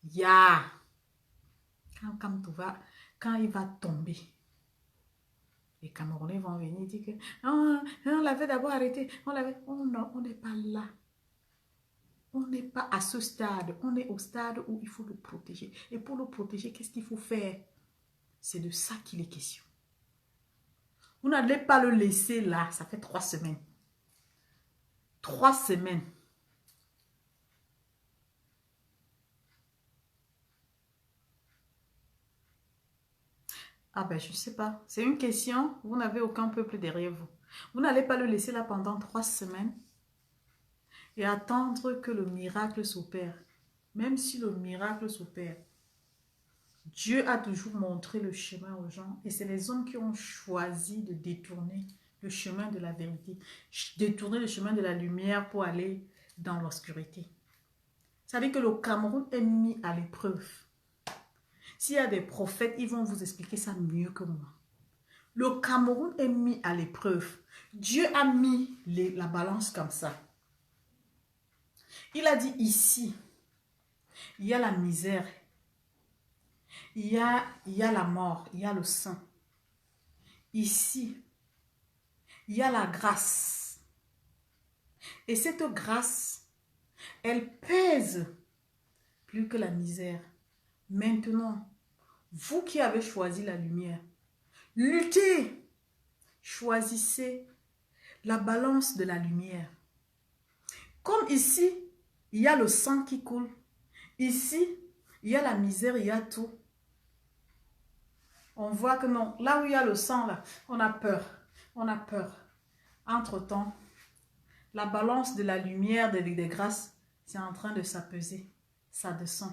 Ya! Quand il va tomber, les Camerounais vont venir dire que on l'avait d'abord arrêté. Oh non, on n'est pas là. On n'est pas à ce stade. On est au stade où il faut le protéger. Et pour le protéger, qu'est-ce qu'il faut faire? C'est de ça qu'il est question. Vous n'allez pas le laisser là. Ça fait 3 semaines. 3 semaines. Ah ben, je ne sais pas. C'est une question. Vous n'avez aucun peuple derrière vous. Vous n'allez pas le laisser là pendant 3 semaines et attendre que le miracle s'opère. Même si le miracle s'opère, Dieu a toujours montré le chemin aux gens et c'est les hommes qui ont choisi de détourner le chemin de la vérité, détourner le chemin de la lumière pour aller dans l'obscurité. Ça veut dire que le Cameroun est mis à l'épreuve. S'il y a des prophètes, ils vont vous expliquer ça mieux que moi. Le Cameroun est mis à l'épreuve. Dieu a mis la balance comme ça. Il a dit ici, il y a la misère, il y a la mort, il y a le sang. Ici, il y a la grâce. Et cette grâce, elle pèse plus que la misère. Maintenant, vous qui avez choisi la lumière, luttez, choisissez la balance de la lumière. Comme ici, il y a le sang qui coule. Ici, il y a la misère, il y a tout. On voit que non, là où il y a le sang, là, on a peur. On a peur. Entre-temps, la balance de la lumière, des grâces, c'est en train de s'apaiser. Ça descend.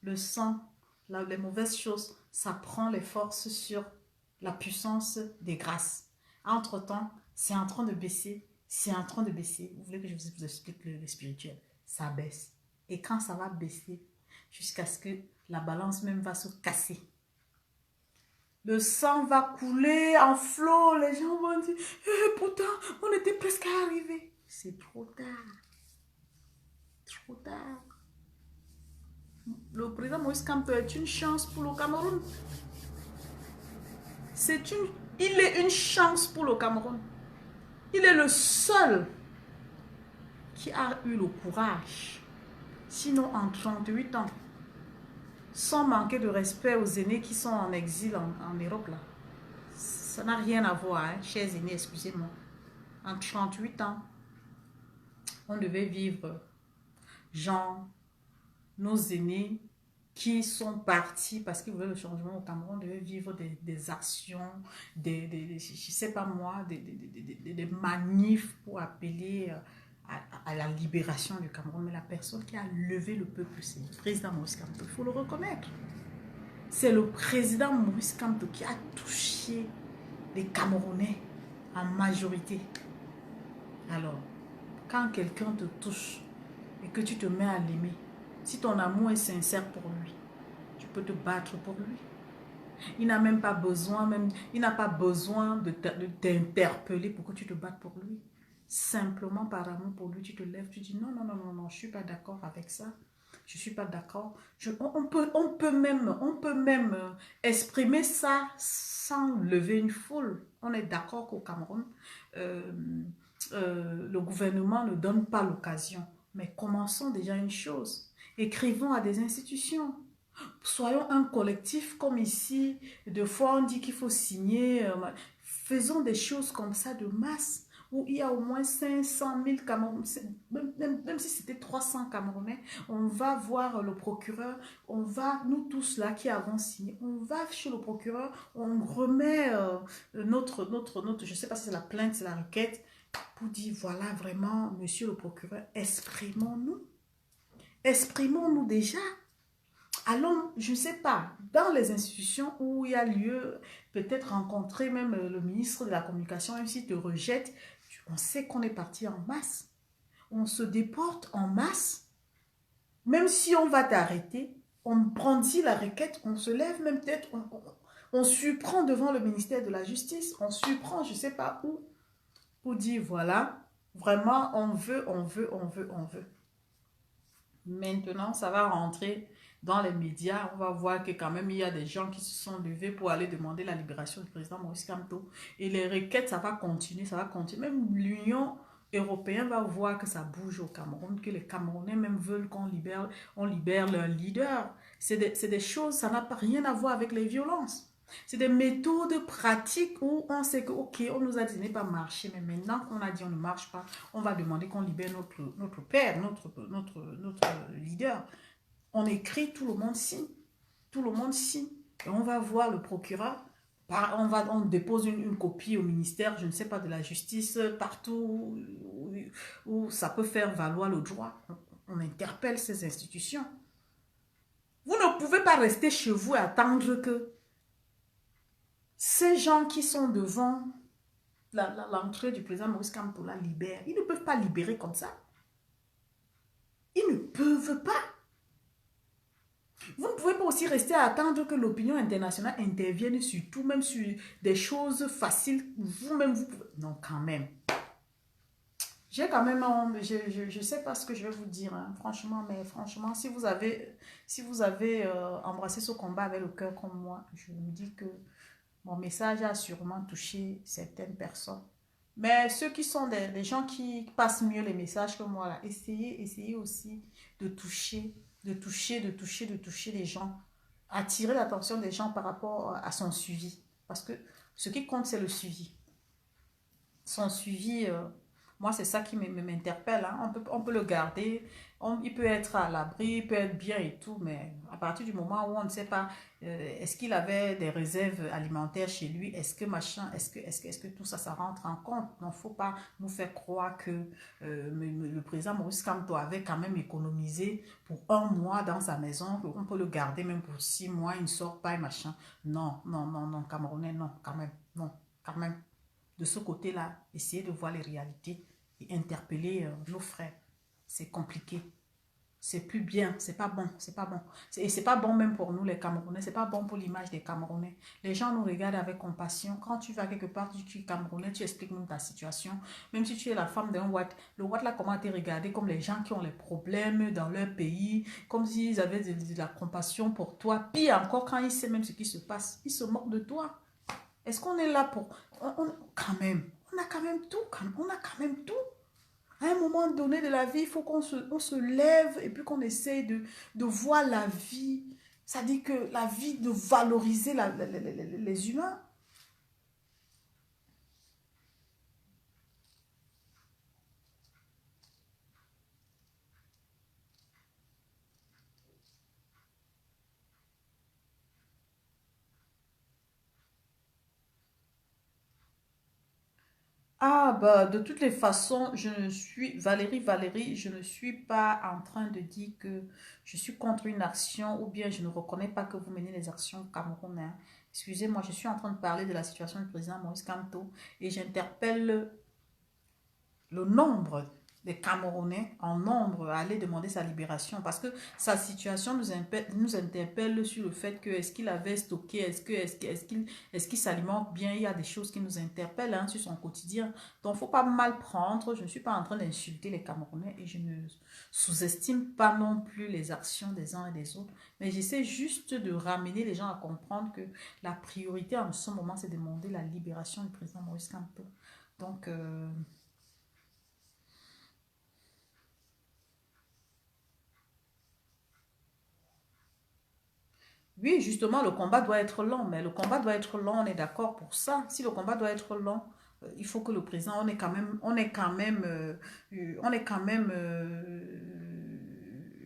Le sang, les mauvaises choses, ça prend les forces sur la puissance des grâces. Entre-temps, c'est en train de baisser. C'est en train de baisser. Vous voulez que je vous explique le spirituel? Ça baisse. Et quand ça va baisser, jusqu'à ce que la balance même va se casser. Le sang va couler en flot. Les gens vont dire, pourtant, on était presque arrivé. C'est trop tard. Trop tard. Le président Moïse Kamto est une chance pour le Cameroun. Il est une chance pour le Cameroun. Il est le seul qui a eu le courage. Sinon, en 38 ans, sans manquer de respect aux aînés qui sont en exil en Europe, là. Ça n'a rien à voir, hein, chers aînés, excusez-moi. En 38 ans, on devait vivre, genre, nos aînés qui sont partis parce qu'ils voulaient le changement au Cameroun, devaient vivre des actions, je sais pas moi, des manifs pour appeler à la libération du Cameroun. Mais la personne qui a levé le peuple, c'est le président Moïse Kamto. Il faut le reconnaître. C'est le président Moïse Kamto qui a touché les Camerounais en majorité. Alors, quand quelqu'un te touche et que tu te mets à l'aimer, si ton amour est sincère pour lui, tu peux te battre pour lui. Il n'a même pas besoin, il n'a pas besoin de t'interpeller pour que tu te battes pour lui. Simplement par amour pour lui, tu te lèves, tu dis non, non, non, non, non, je ne suis pas d'accord avec ça. je ne suis pas d'accord. On peut même exprimer ça sans lever une foule. On est d'accord qu'au Cameroun, euh, le gouvernement ne donne pas l'occasion. Mais commençons déjà une chose. Écrivons à des institutions. Soyons un collectif comme ici. Deux fois, on dit qu'il faut signer. Faisons des choses comme ça de masse où il y a au moins 500 000 Camerounais, même si c'était 300 Camerounais, on va voir le procureur, on va, nous tous là qui avons signé, on va chez le procureur, on remet je ne sais pas si c'est la plainte, c'est la requête, pour dire voilà vraiment, monsieur le procureur, exprimons-nous déjà. Allons, je ne sais pas, dans les institutions où il y a lieu, peut-être rencontrer même le ministre de la Communication, même s'il te rejette, on sait qu'on est parti en masse. On se déporte en masse. Même si on va t'arrêter, on brandit la requête, on se lève même peut-être, on surprend devant le ministère de la Justice, on surprend je ne sais pas où, pour dire voilà, vraiment on veut. Maintenant, ça va rentrer dans les médias. On va voir que quand même, il y a des gens qui se sont levés pour aller demander la libération du président Maurice Kamto. Et les requêtes, ça va continuer, ça va continuer. Même l'Union européenne va voir que ça bouge au Cameroun, que les Camerounais même veulent on libère leur leader. C'est des choses, ça n'a pas rien à voir avec les violences. C'est des méthodes pratiques où on sait que, ok, on nous a dit de ne pas marcher, mais maintenant qu'on a dit on ne marche pas, on va demander qu'on libère notre père, notre leader. On écrit, tout le monde signe. Tout le monde signe. Et on va voir le procureur. On dépose une copie au ministère, je ne sais pas, de la justice, partout où ça peut faire valoir le droit. On interpelle ces institutions. Vous ne pouvez pas rester chez vous et attendre que ces gens qui sont devant l'entrée du président Maurice Kamto la libèrent. Ils ne peuvent pas libérer comme ça. Ils ne peuvent pas. Vous ne pouvez pas aussi rester à attendre que l'opinion internationale intervienne sur tout, même sur des choses faciles. Vous-même, vous pouvez... Non, quand même. J'ai quand même... Je ne sais pas ce que je vais vous dire, hein, franchement, mais franchement, si vous avez embrassé ce combat avec le cœur comme moi, je me dis que mon message a sûrement touché certaines personnes. Mais ceux qui sont des gens qui passent mieux les messages que moi, là, essayez aussi de toucher les gens. Attirer l'attention des gens par rapport à son suivi. Parce que ce qui compte, c'est le suivi. Son suivi, moi, c'est ça qui m'interpelle. Hein. On peut le garder. Il peut être à l'abri, il peut être bien et tout, mais à partir du moment où on ne sait pas, est-ce qu'il avait des réserves alimentaires chez lui, est-ce que tout ça, ça rentre en compte? Il ne faut pas nous faire croire que le président Maurice Kamto avait quand même économisé pour 1 mois dans sa maison, qu'on peut le garder même pour 6 mois, il ne sort pas et machin. Non, Camerounais, non, quand même, non, quand même. De ce côté-là, essayez de voir les réalités et interpeller nos frères. C'est compliqué. C'est plus bien, c'est pas bon, c'est pas bon. Et c'est pas bon même pour nous les Camerounais, c'est pas bon pour l'image des Camerounais. Les gens nous regardent avec compassion. Quand tu vas quelque part, tu es Camerounais, tu expliques même ta situation. Même si tu es la femme d'un Watt, le Watt là, comment t'es regardé comme les gens qui ont les problèmes dans leur pays, comme s'ils avaient de la compassion pour toi. Pire encore, quand ils savent même ce qui se passe, ils se moquent de toi. Est-ce qu'on est là pour... quand même, on a quand même tout. On a quand même tout. À un moment donné de la vie, il faut qu'on se lève et puis qu'on essaye de voir la vie. Ça dit que la vie, de valoriser les humains. Ah, bah, de toutes les façons, Valérie, je ne suis pas en train de dire que je suis contre une action ou bien je ne reconnais pas que vous menez les actions au Cameroun. Hein. Excusez-moi, je suis en train de parler de la situation du président Maurice Kamto et j'interpelle le nombre des Camerounais en nombre à aller demander sa libération parce que sa situation nous interpelle sur le fait que est-ce qu'il avait stocké, est-ce qu'il s'alimente bien, il y a des choses qui nous interpellent hein, sur son quotidien. Donc, il ne faut pas mal prendre, je ne suis pas en train d'insulter les Camerounais et je ne sous-estime pas non plus les actions des uns et des autres, mais j'essaie juste de ramener les gens à comprendre que la priorité en ce moment, c'est de demander la libération du président Maurice Kamto. Donc, oui, justement, le combat doit être long, mais le combat doit être long, on est d'accord pour ça. Si le combat doit être long, il faut que le président, on est quand même,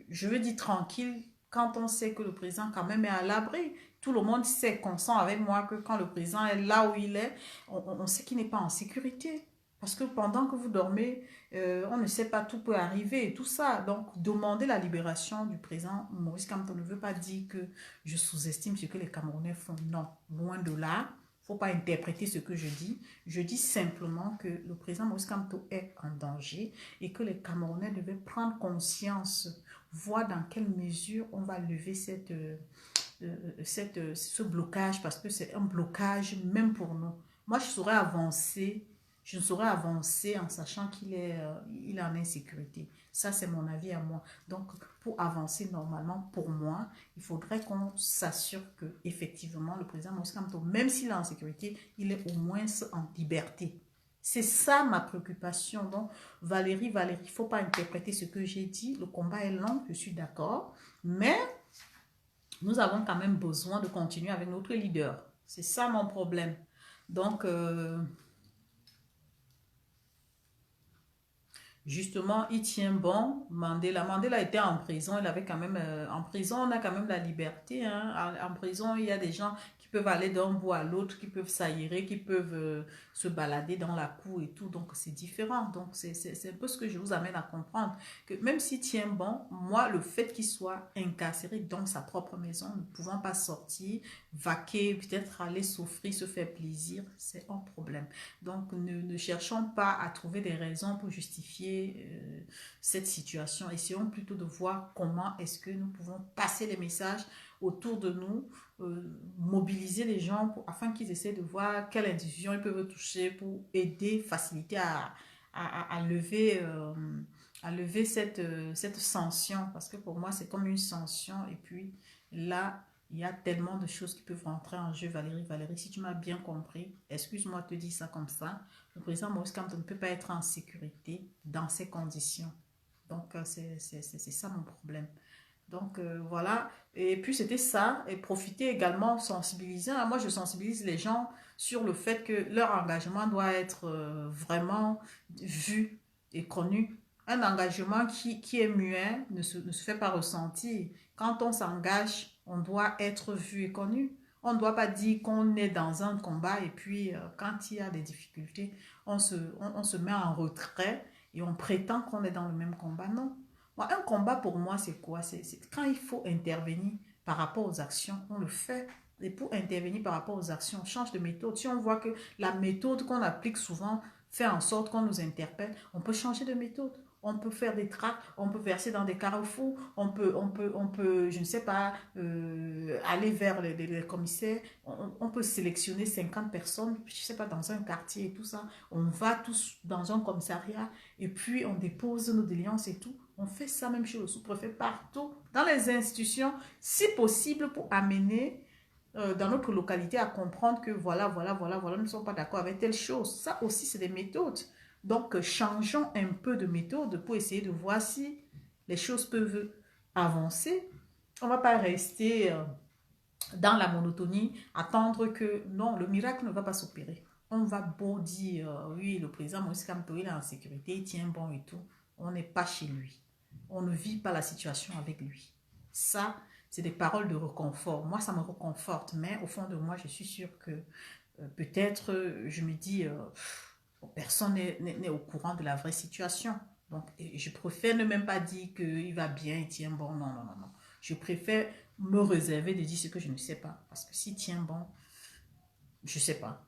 je veux dire tranquille, quand on sait que le président quand même est à l'abri. Tout le monde sait, consent avec moi, que quand le président est là où il est, on sait qu'il n'est pas en sécurité. Parce que pendant que vous dormez, on ne sait pas, tout peut arriver et tout ça. Donc, demander la libération du président Maurice Kamto ne veut pas dire que je sous-estime ce que les Camerounais font. Non, loin de là. Il ne faut pas interpréter ce que je dis. Je dis simplement que le président Maurice Kamto est en danger et que les Camerounais devaient prendre conscience, voir dans quelle mesure on va lever ce blocage parce que c'est un blocage même pour nous. Moi, je ne saurais avancer en sachant il est en insécurité. Ça, c'est mon avis à moi. Donc, pour avancer normalement, pour moi, il faudrait qu'on s'assure que effectivement le président Maurice Kamto, même s'il est en sécurité, il est au moins en liberté. C'est ça ma préoccupation. Donc, Valérie, il ne faut pas interpréter ce que j'ai dit. Le combat est long, je suis d'accord. Mais nous avons quand même besoin de continuer avec notre leader. C'est ça mon problème. Donc, justement, il tient bon. Mandela était en prison. Il avait quand même, en prison, on a quand même la liberté. Hein. En prison, il y a des gens qui peuvent aller d'un bout à l'autre, qui peuvent s'aérer, qui peuvent se balader dans la cour et tout. Donc, c'est différent. Donc, c'est un peu ce que je vous amène à comprendre. Que même s'il tient bon, moi, le fait qu'il soit incarcéré dans sa propre maison, ne pouvant pas sortir, vaquer, peut-être aller souffrir, se faire plaisir, c'est un problème. Donc, ne cherchons pas à trouver des raisons pour justifier cette situation. Essayons plutôt de voir comment est-ce que nous pouvons passer les messages autour de nous, mobiliser les gens afin qu'ils essaient de voir quelle institution ils peuvent toucher pour aider, faciliter à lever, cette sanction. Parce que pour moi, c'est comme une sanction. Et puis là, il y a tellement de choses qui peuvent rentrer en jeu, Valérie. Valérie, si tu m'as bien compris, excuse-moi de te dire ça comme ça, le président Maurice Kamto ne peut pas être en sécurité dans ces conditions. Donc, c'est ça mon problème. Donc, voilà. Et puis, c'était ça. Et profiter également, sensibiliser. Moi, je sensibilise les gens sur le fait que leur engagement doit être vraiment vu et connu. Un engagement qui est muet ne se fait pas ressentir. Quand on s'engage, on doit être vu et connu. On ne doit pas dire qu'on est dans un combat et puis quand il y a des difficultés, on se met en retrait et on prétend qu'on est dans le même combat. Non. Moi, un combat pour moi, c'est quoi? C'est quand il faut intervenir par rapport aux actions, on le fait. Et pour intervenir par rapport aux actions, on change de méthode. Si on voit que la méthode qu'on applique souvent fait en sorte qu'on nous interpelle, on peut changer de méthode. On peut faire des tracts, on peut verser dans des carrefours, on peut je ne sais pas, aller vers les commissaires, on peut sélectionner 50 personnes, je ne sais pas, dans un quartier et tout ça. On va tous dans un commissariat et puis on dépose nos déliances et tout. On fait ça même chez le sous-préfet partout, dans les institutions, si possible pour amener dans notre localité à comprendre que voilà, nous ne sommes pas d'accord avec telle chose. Ça aussi, c'est des méthodes. Donc, changeons un peu de méthode pour essayer de voir si les choses peuvent avancer. On ne va pas rester dans la monotonie, attendre que non, le miracle ne va pas s'opérer. On va beau dire, oui, le président Maurice Kamto, il est en sécurité, il tient bon et tout. On n'est pas chez lui. On ne vit pas la situation avec lui. Ça, c'est des paroles de réconfort. Moi, ça me réconforte, mais au fond de moi, je suis sûre que peut-être, je me dis, personne n'est au courant de la vraie situation. Donc, je préfère ne même pas dire qu'il va bien, il tient bon. Non, non, non, non. Je préfère me réserver de dire ce que je ne sais pas. Parce que s'il tient bon, je ne sais pas.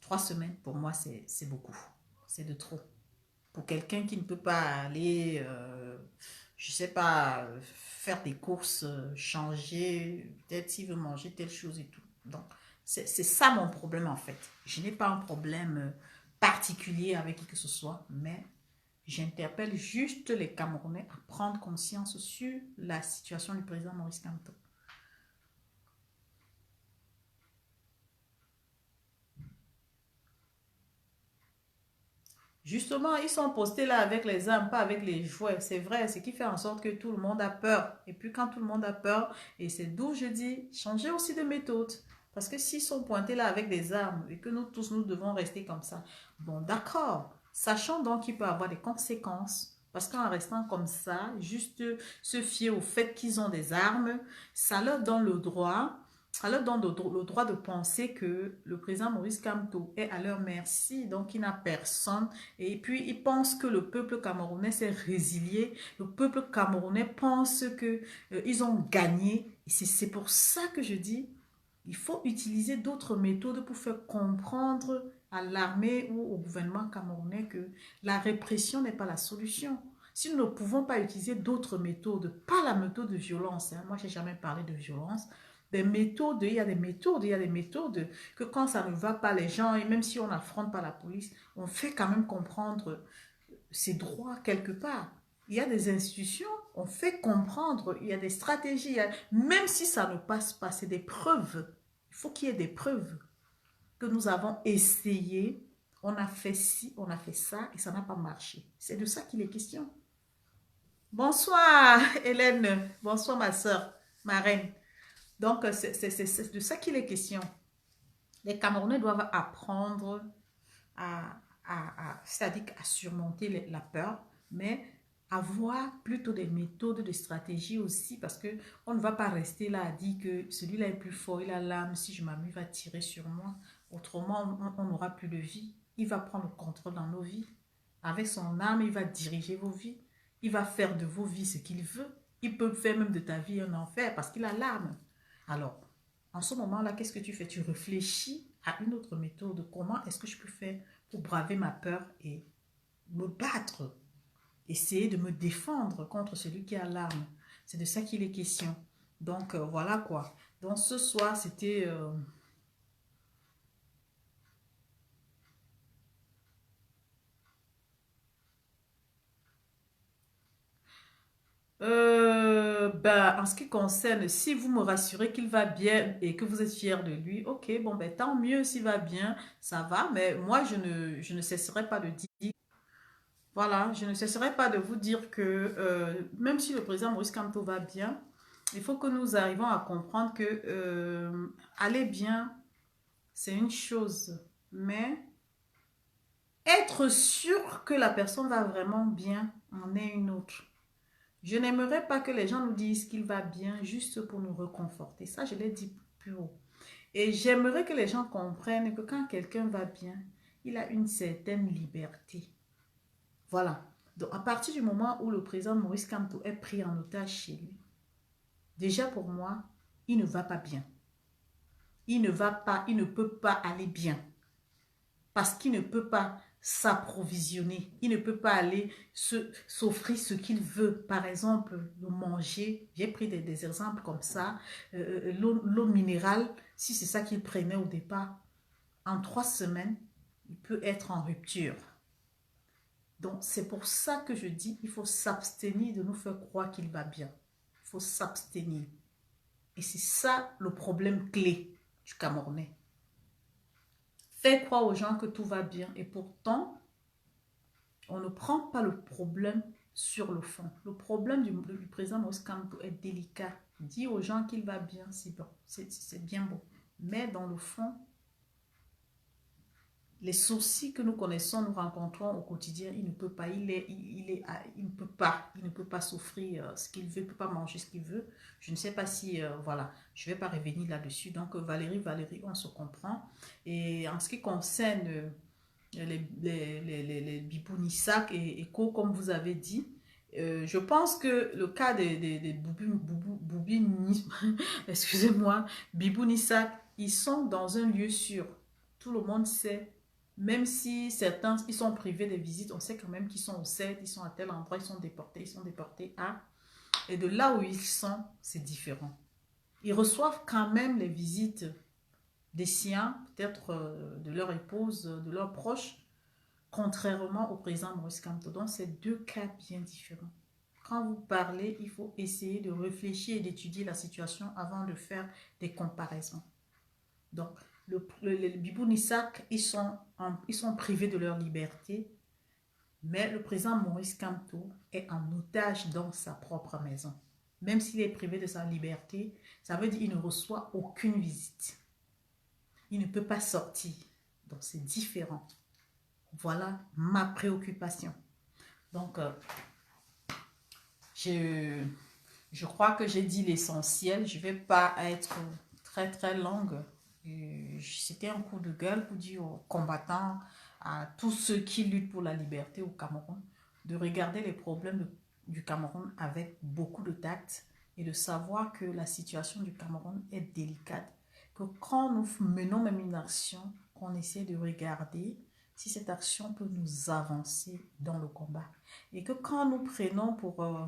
3 semaines, pour moi, c'est beaucoup. C'est de trop. Pour quelqu'un qui ne peut pas aller, je sais pas, faire des courses, changer, peut-être s'il veut manger telle chose et tout. Donc, c'est ça mon problème en fait. Je n'ai pas un problème particulier avec qui que ce soit, mais j'interpelle juste les Camerounais à prendre conscience sur la situation du président Maurice Kamto. Justement, ils sont postés là avec les armes, pas avec les jouets. C'est vrai, ce qui fait en sorte que tout le monde a peur. Et puis quand tout le monde a peur, et c'est d'où je dis, changez aussi de méthode. Parce que s'ils sont pointés là avec des armes et que nous tous, nous devons rester comme ça, bon d'accord, sachant donc qu'il peut avoir des conséquences. Parce qu'en restant comme ça, juste se fier au fait qu'ils ont des armes, ça leur donne le droit alors, donc, le droit de penser que le président Maurice Kamto est à leur merci, donc il n'a personne. Et puis, il pense que le peuple camerounais s'est résilié. Le peuple camerounais pense que ils ont gagné. Et c'est pour ça que je dis, il faut utiliser d'autres méthodes pour faire comprendre à l'armée ou au gouvernement camerounais que la répression n'est pas la solution. Si nous ne pouvons pas utiliser d'autres méthodes, pas la méthode de violence, hein, moi je n'ai jamais parlé de violence, des méthodes, il y a des méthodes, il y a des méthodes que quand ça ne va pas, les gens, et même si on n'affronte pas la police, on fait quand même comprendre ses droits quelque part. Il y a des institutions, on fait comprendre, il y a des stratégies, même si ça ne passe pas, c'est des preuves. Il faut qu'il y ait des preuves que nous avons essayé, on a fait ci, on a fait ça, et ça n'a pas marché. C'est de ça qu'il est question. Bonsoir Hélène, bonsoir ma soeur, ma reine. Donc, c'est de ça qu'il est question. Les Camerounais doivent apprendre c'est-à-dire à surmonter la peur, mais avoir plutôt des méthodes, des stratégies aussi, parce que on ne va pas rester là à dire que celui-là est plus fort, il a l'arme, si je m'amuse, il va tirer sur moi. Autrement, on n'aura plus de vie. Il va prendre le contrôle dans nos vies. Avec son arme, il va diriger vos vies. Il va faire de vos vies ce qu'il veut. Il peut faire même de ta vie un enfer parce qu'il a l'arme. Alors, en ce moment-là, qu'est-ce que tu fais? Tu réfléchis à une autre méthode. Comment est-ce que je peux faire pour braver ma peur et me battre? Essayer de me défendre contre celui qui a l'arme. C'est de ça qu'il est question. Donc, voilà quoi. Donc, ce soir, c'était... ben, en ce qui concerne, si vous me rassurez qu'il va bien et que vous êtes fier de lui, ok, bon, ben, tant mieux s'il va bien, ça va, mais moi, je ne cesserai pas de dire, voilà, je ne cesserai pas de vous dire que même si le président Maurice Kamto va bien, il faut que nous arrivions à comprendre que aller bien, c'est une chose, mais être sûr que la personne va vraiment bien en est une autre. Je n'aimerais pas que les gens nous disent qu'il va bien juste pour nous reconforter. Ça, je l'ai dit plus haut. Et j'aimerais que les gens comprennent que quand quelqu'un va bien, il a une certaine liberté. Voilà. Donc, à partir du moment où le président Maurice Kamto est pris en otage chez lui, déjà pour moi, il ne va pas bien. Il ne va pas, il ne peut pas aller bien. Parce qu'il ne peut pas s'approvisionner. Il ne peut pas aller s'offrir ce qu'il veut. Par exemple, le manger. J'ai pris des exemples comme ça. L'eau minérale, si c'est ça qu'il prenait au départ, en 3 semaines, il peut être en rupture. Donc, c'est pour ça que je dis, il faut s'abstenir de nous faire croire qu'il va bien. Il faut s'abstenir. Et c'est ça le problème clé du Camerounais. Faire croire aux gens que tout va bien. Et pourtant, on ne prend pas le problème sur le fond. Le problème du président Maurice Kamto est délicat. Dire aux gens qu'il va bien, c'est bon, c'est bien beau. Mais dans le fond, les soucis que nous connaissons, nous rencontrons au quotidien, il ne peut pas, il ne peut pas s'offrir ce qu'il veut, il ne peut pas manger ce qu'il veut. Je ne sais pas si, voilà, je ne vais pas revenir là-dessus. Donc, Valérie, on se comprend. Et en ce qui concerne les Bibounissac et Co, comme vous avez dit, je pense que le cas des excusez-moi, Bibounissac, ils sont dans un lieu sûr. Tout le monde sait Même si certains, ils sont privés des visites, on sait quand même qu'ils sont au CED, ils sont à tel endroit, ils sont déportés à... Et de là où ils sont, c'est différent. Ils reçoivent quand même les visites des siens, peut-être de leur épouse, de leurs proches, contrairement au président Maurice Kamto. Donc, c'est deux cas bien différents. Quand vous parlez, il faut essayer de réfléchir et d'étudier la situation avant de faire des comparaisons. Donc, les Bibou Nissak, ils sont privés de leur liberté, mais le président Maurice Kamto est en otage dans sa propre maison. Même s'il est privé de sa liberté, ça veut dire qu'il ne reçoit aucune visite. Il ne peut pas sortir. Donc, c'est différent. Voilà ma préoccupation. Donc, je crois que j'ai dit l'essentiel. Je ne vais pas être très, très longue. C'était un coup de gueule pour dire aux combattants, à tous ceux qui luttent pour la liberté au Cameroun, de regarder les problèmes du Cameroun avec beaucoup de tact et de savoir que la situation du Cameroun est délicate. Que quand nous menons même une action, qu'on essaie de regarder si cette action peut nous avancer dans le combat. Et que quand nous prenons pour, euh,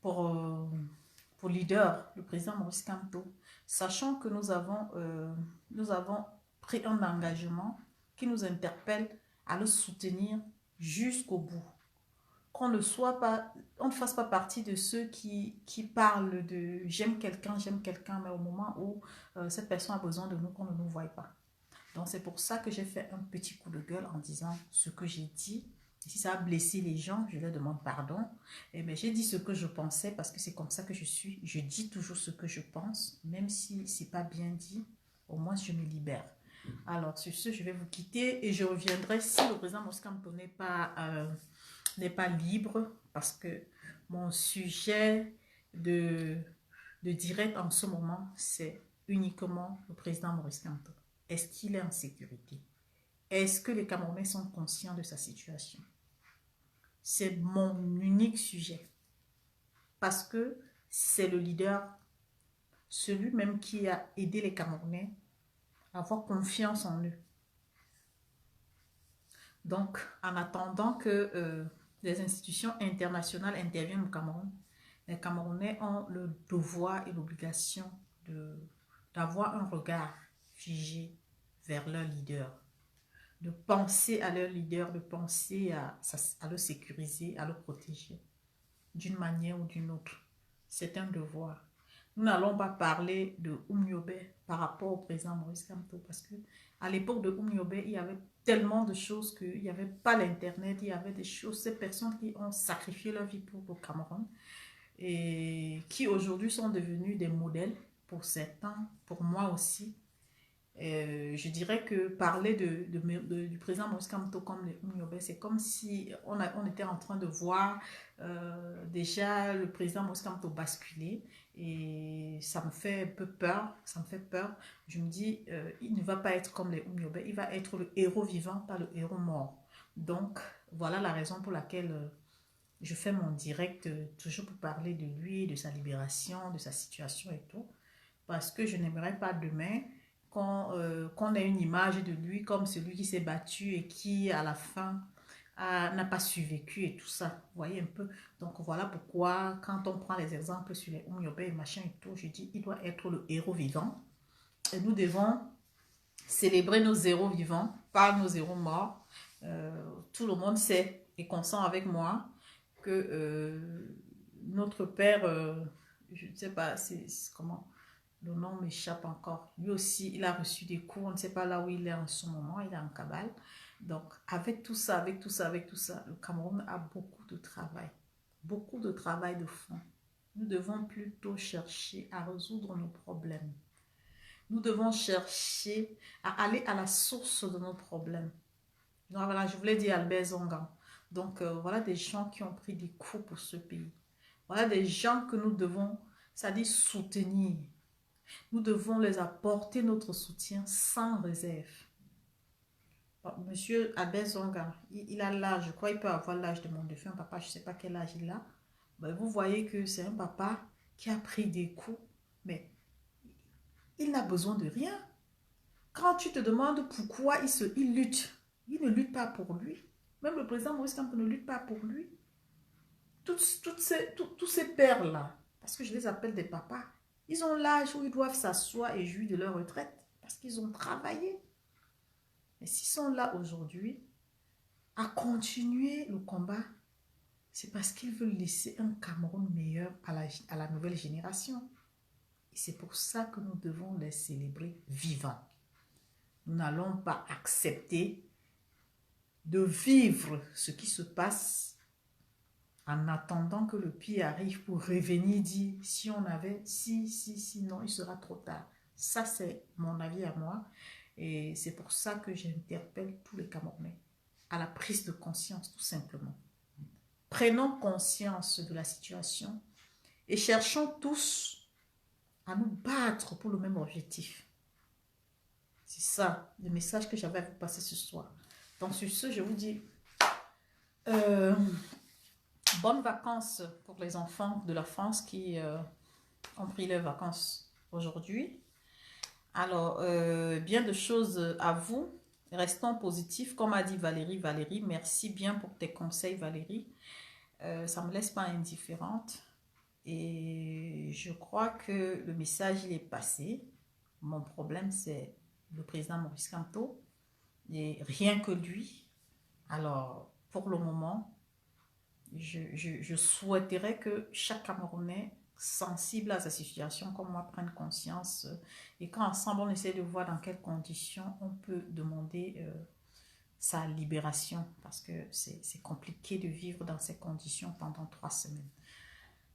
pour leader le président Maurice Kamto, sachant que nous avons pris un engagement qui nous interpelle à le soutenir jusqu'au bout. Qu'on ne soit pas, on ne fasse pas partie de ceux qui parlent de j'aime quelqu'un, mais au moment où cette personne a besoin de nous, qu'on ne nous voie pas. Donc c'est pour ça que j'ai fait un petit coup de gueule en disant ce que j'ai dit. Et si ça a blessé les gens, je leur demande pardon. Et bien j'ai dit ce que je pensais parce que c'est comme ça que je suis. Je dis toujours ce que je pense, même si c'est pas bien dit, au moins je me libère. Alors sur ce, je vais vous quitter et je reviendrai si le président Moskampo n'est pas libre parce que mon sujet de direct en ce moment, c'est uniquement le président Maurice Kamto. Est-ce qu'il est en sécurité? Est-ce que les Camerounais sont conscients de sa situation? C'est mon unique sujet. Parce que c'est le leader, celui même qui a aidé les Camerounais à avoir confiance en eux. Donc, en attendant que les institutions internationales interviennent au Cameroun, les Camerounais ont le devoir et l'obligation d'avoir un regard figé vers leur leader, de penser à leur leader, de penser à le sécuriser, à le protéger d'une manière ou d'une autre. C'est un devoir. Nous n'allons pas parler de Oumniobé par rapport au président Maurice Kamto parce que à l'époque de Oumniobé, il y avait tellement de choses qu'il n'y avait pas l'internet, il y avait des choses, ces personnes qui ont sacrifié leur vie pour le Cameroun et qui aujourd'hui sont devenus des modèles pour certains, pour moi aussi. Je dirais que parler du président Maurice Kamto comme les Oumniobé, c'est comme si on était en train de voir déjà le président Maurice Kamto basculer et ça me fait un peu peur, ça me fait peur. Je me dis, il ne va pas être comme les Oumniobé, il va être le héros vivant, pas le héros mort. Donc, voilà la raison pour laquelle je fais mon direct, toujours pour parler de lui, de sa libération, de sa situation et tout. Parce que je n'aimerais pas demain qu'on ait une image de lui comme celui qui s'est battu et qui, à la fin, n'a pas survécu et tout ça. Vous voyez un peu. Donc, voilà pourquoi, quand on prend les exemples sur les Oumniobé et machin et tout, je dis, il doit être le héros vivant. Et nous devons célébrer nos héros vivants, pas nos héros morts. Tout le monde sait et consent avec moi que notre père, je ne sais pas, c'est comment, le nom m'échappe encore. Lui aussi, il a reçu des coups, on ne sait pas là où il est en ce moment, il est en cabale. Donc, avec tout ça, le Cameroun a beaucoup de travail de fond. Nous devons plutôt chercher à résoudre nos problèmes. Nous devons chercher à aller à la source de nos problèmes. Donc, voilà, je voulais dire Albert Zongan. Donc, voilà des gens qui ont pris des coups pour ce pays. Voilà des gens que nous devons, c'est-à-dire soutenir. Nous devons les apporter notre soutien sans réserve. Bon, monsieur Albert Zonga, il a l'âge, je crois qu'il peut avoir l'âge de mon défunt papa, je ne sais pas quel âge il a. Ben, vous voyez que c'est un papa qui a pris des coups, mais il n'a besoin de rien. Quand tu te demandes pourquoi il lutte, il ne lutte pas pour lui. Même le président Maurice Kamto ne lutte pas pour lui. Tous ces pères-là, parce que je les appelle des papas, ils ont l'âge où ils doivent s'asseoir et jouir de leur retraite parce qu'ils ont travaillé. Mais s'ils sont là aujourd'hui à continuer le combat, c'est parce qu'ils veulent laisser un Cameroun meilleur à la nouvelle génération. Et c'est pour ça que nous devons les célébrer vivants. Nous n'allons pas accepter de vivre ce qui se passe en attendant que le pire arrive pour revenir dire si on avait, si, non, il sera trop tard. Ça, c'est mon avis à moi. Et c'est pour ça que j'interpelle tous les Camerounais à la prise de conscience, tout simplement. Prenons conscience de la situation et cherchons tous à nous battre pour le même objectif. C'est ça, le message que j'avais à vous passer ce soir. Donc sur ce, je vous dis bonnes vacances pour les enfants de la France qui ont pris leurs vacances aujourd'hui. Alors, bien de choses à vous. Restons positifs, comme a dit Valérie. Valérie, merci bien pour tes conseils, Valérie. Ça ne me laisse pas indifférente. Et je crois que le message, il est passé. Mon problème, c'est le président Maurice Kamto. Et rien que lui. Alors, pour le moment, je souhaiterais que chaque Camerounais sensible à sa situation, comme moi, prenne conscience. Et quand ensemble, on essaie de voir dans quelles conditions on peut demander sa libération. Parce que c'est compliqué de vivre dans ces conditions pendant 3 semaines.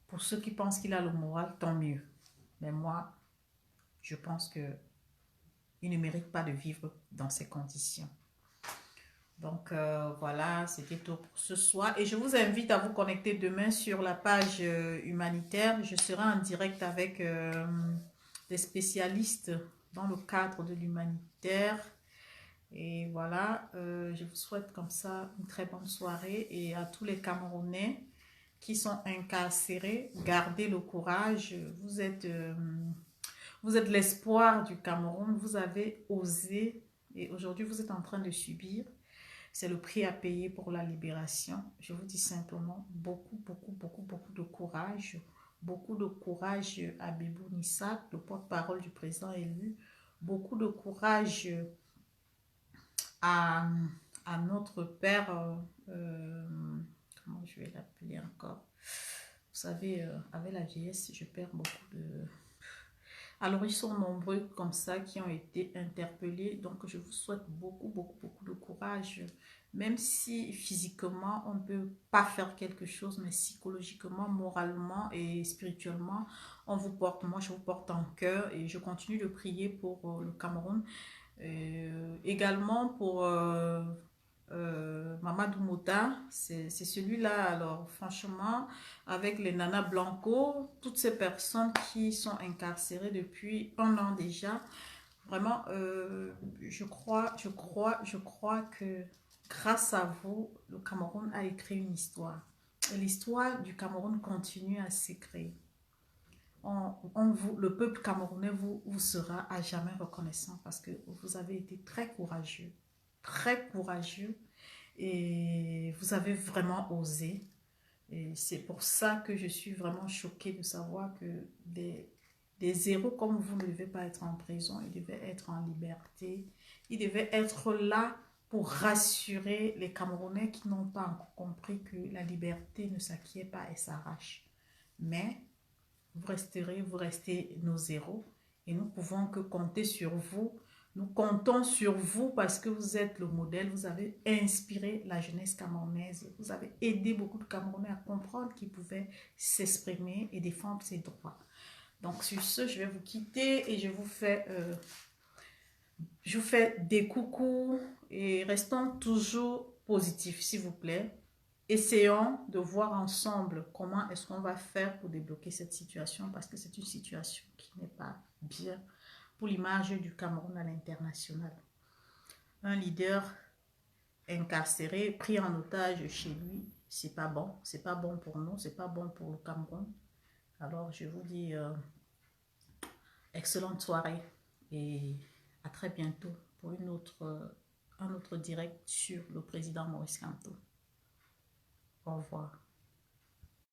Pour ceux qui pensent qu'il a le moral, tant mieux. Mais moi, je pense qu'il ne mérite pas de vivre dans ces conditions. Donc voilà, c'était tout pour ce soir. Et je vous invite à vous connecter demain sur la page humanitaire. Je serai en direct avec des spécialistes dans le cadre de l'humanitaire. Et voilà, je vous souhaite comme ça une très bonne soirée. Et à tous les Camerounais qui sont incarcérés, gardez le courage. Vous êtes l'espoir du Cameroun. Vous avez osé et aujourd'hui vous êtes en train de subir. C'est le prix à payer pour la libération. Je vous dis simplement beaucoup de courage. Beaucoup de courage à Bibou Nissak, le porte-parole du président élu. Beaucoup de courage à notre père, comment je vais l'appeler encore? Vous savez, avec la vieillesse, je perds beaucoup de... Alors, ils sont nombreux comme ça qui ont été interpellés. Donc, je vous souhaite beaucoup de courage. Même si physiquement, on ne peut pas faire quelque chose, mais psychologiquement, moralement et spirituellement, on vous porte. Moi, je vous porte en cœur et je continue de prier pour le Cameroun. Également pour Mamadou Mouta, c'est celui-là. Alors franchement, avec les Nana Blanco, toutes ces personnes qui sont incarcérées depuis 1 an déjà, vraiment, je crois que grâce à vous, le Cameroun a écrit une histoire. Et l'histoire du Cameroun continue à s'écrire. Le peuple camerounais vous sera à jamais reconnaissant parce que vous avez été très courageux et vous avez vraiment osé. Et c'est pour ça que je suis vraiment choquée de savoir que des héros comme vous ne devaient pas être en prison, ils devaient être en liberté, ils devaient être là pour rassurer les Camerounais qui n'ont pas encore compris que la liberté ne s'acquiert pas et s'arrache. Mais vous restez nos héros et nous pouvons que compter sur vous. Nous comptons sur vous parce que vous êtes le modèle, vous avez inspiré la jeunesse camerounaise, vous avez aidé beaucoup de Camerounais à comprendre qu'ils pouvaient s'exprimer et défendre ses droits. Donc sur ce, je vais vous quitter et je vous fais des coucous et restons toujours positifs s'il vous plaît. Essayons de voir ensemble comment est-ce qu'on va faire pour débloquer cette situation parce que c'est une situation qui n'est pas bien pour l'image du Cameroun à l'international. Un leader incarcéré, pris en otage chez lui, c'est pas bon pour nous, c'est pas bon pour le Cameroun. Alors je vous dis excellente soirée et À très bientôt pour un autre direct sur le président Maurice Kamto. Au revoir.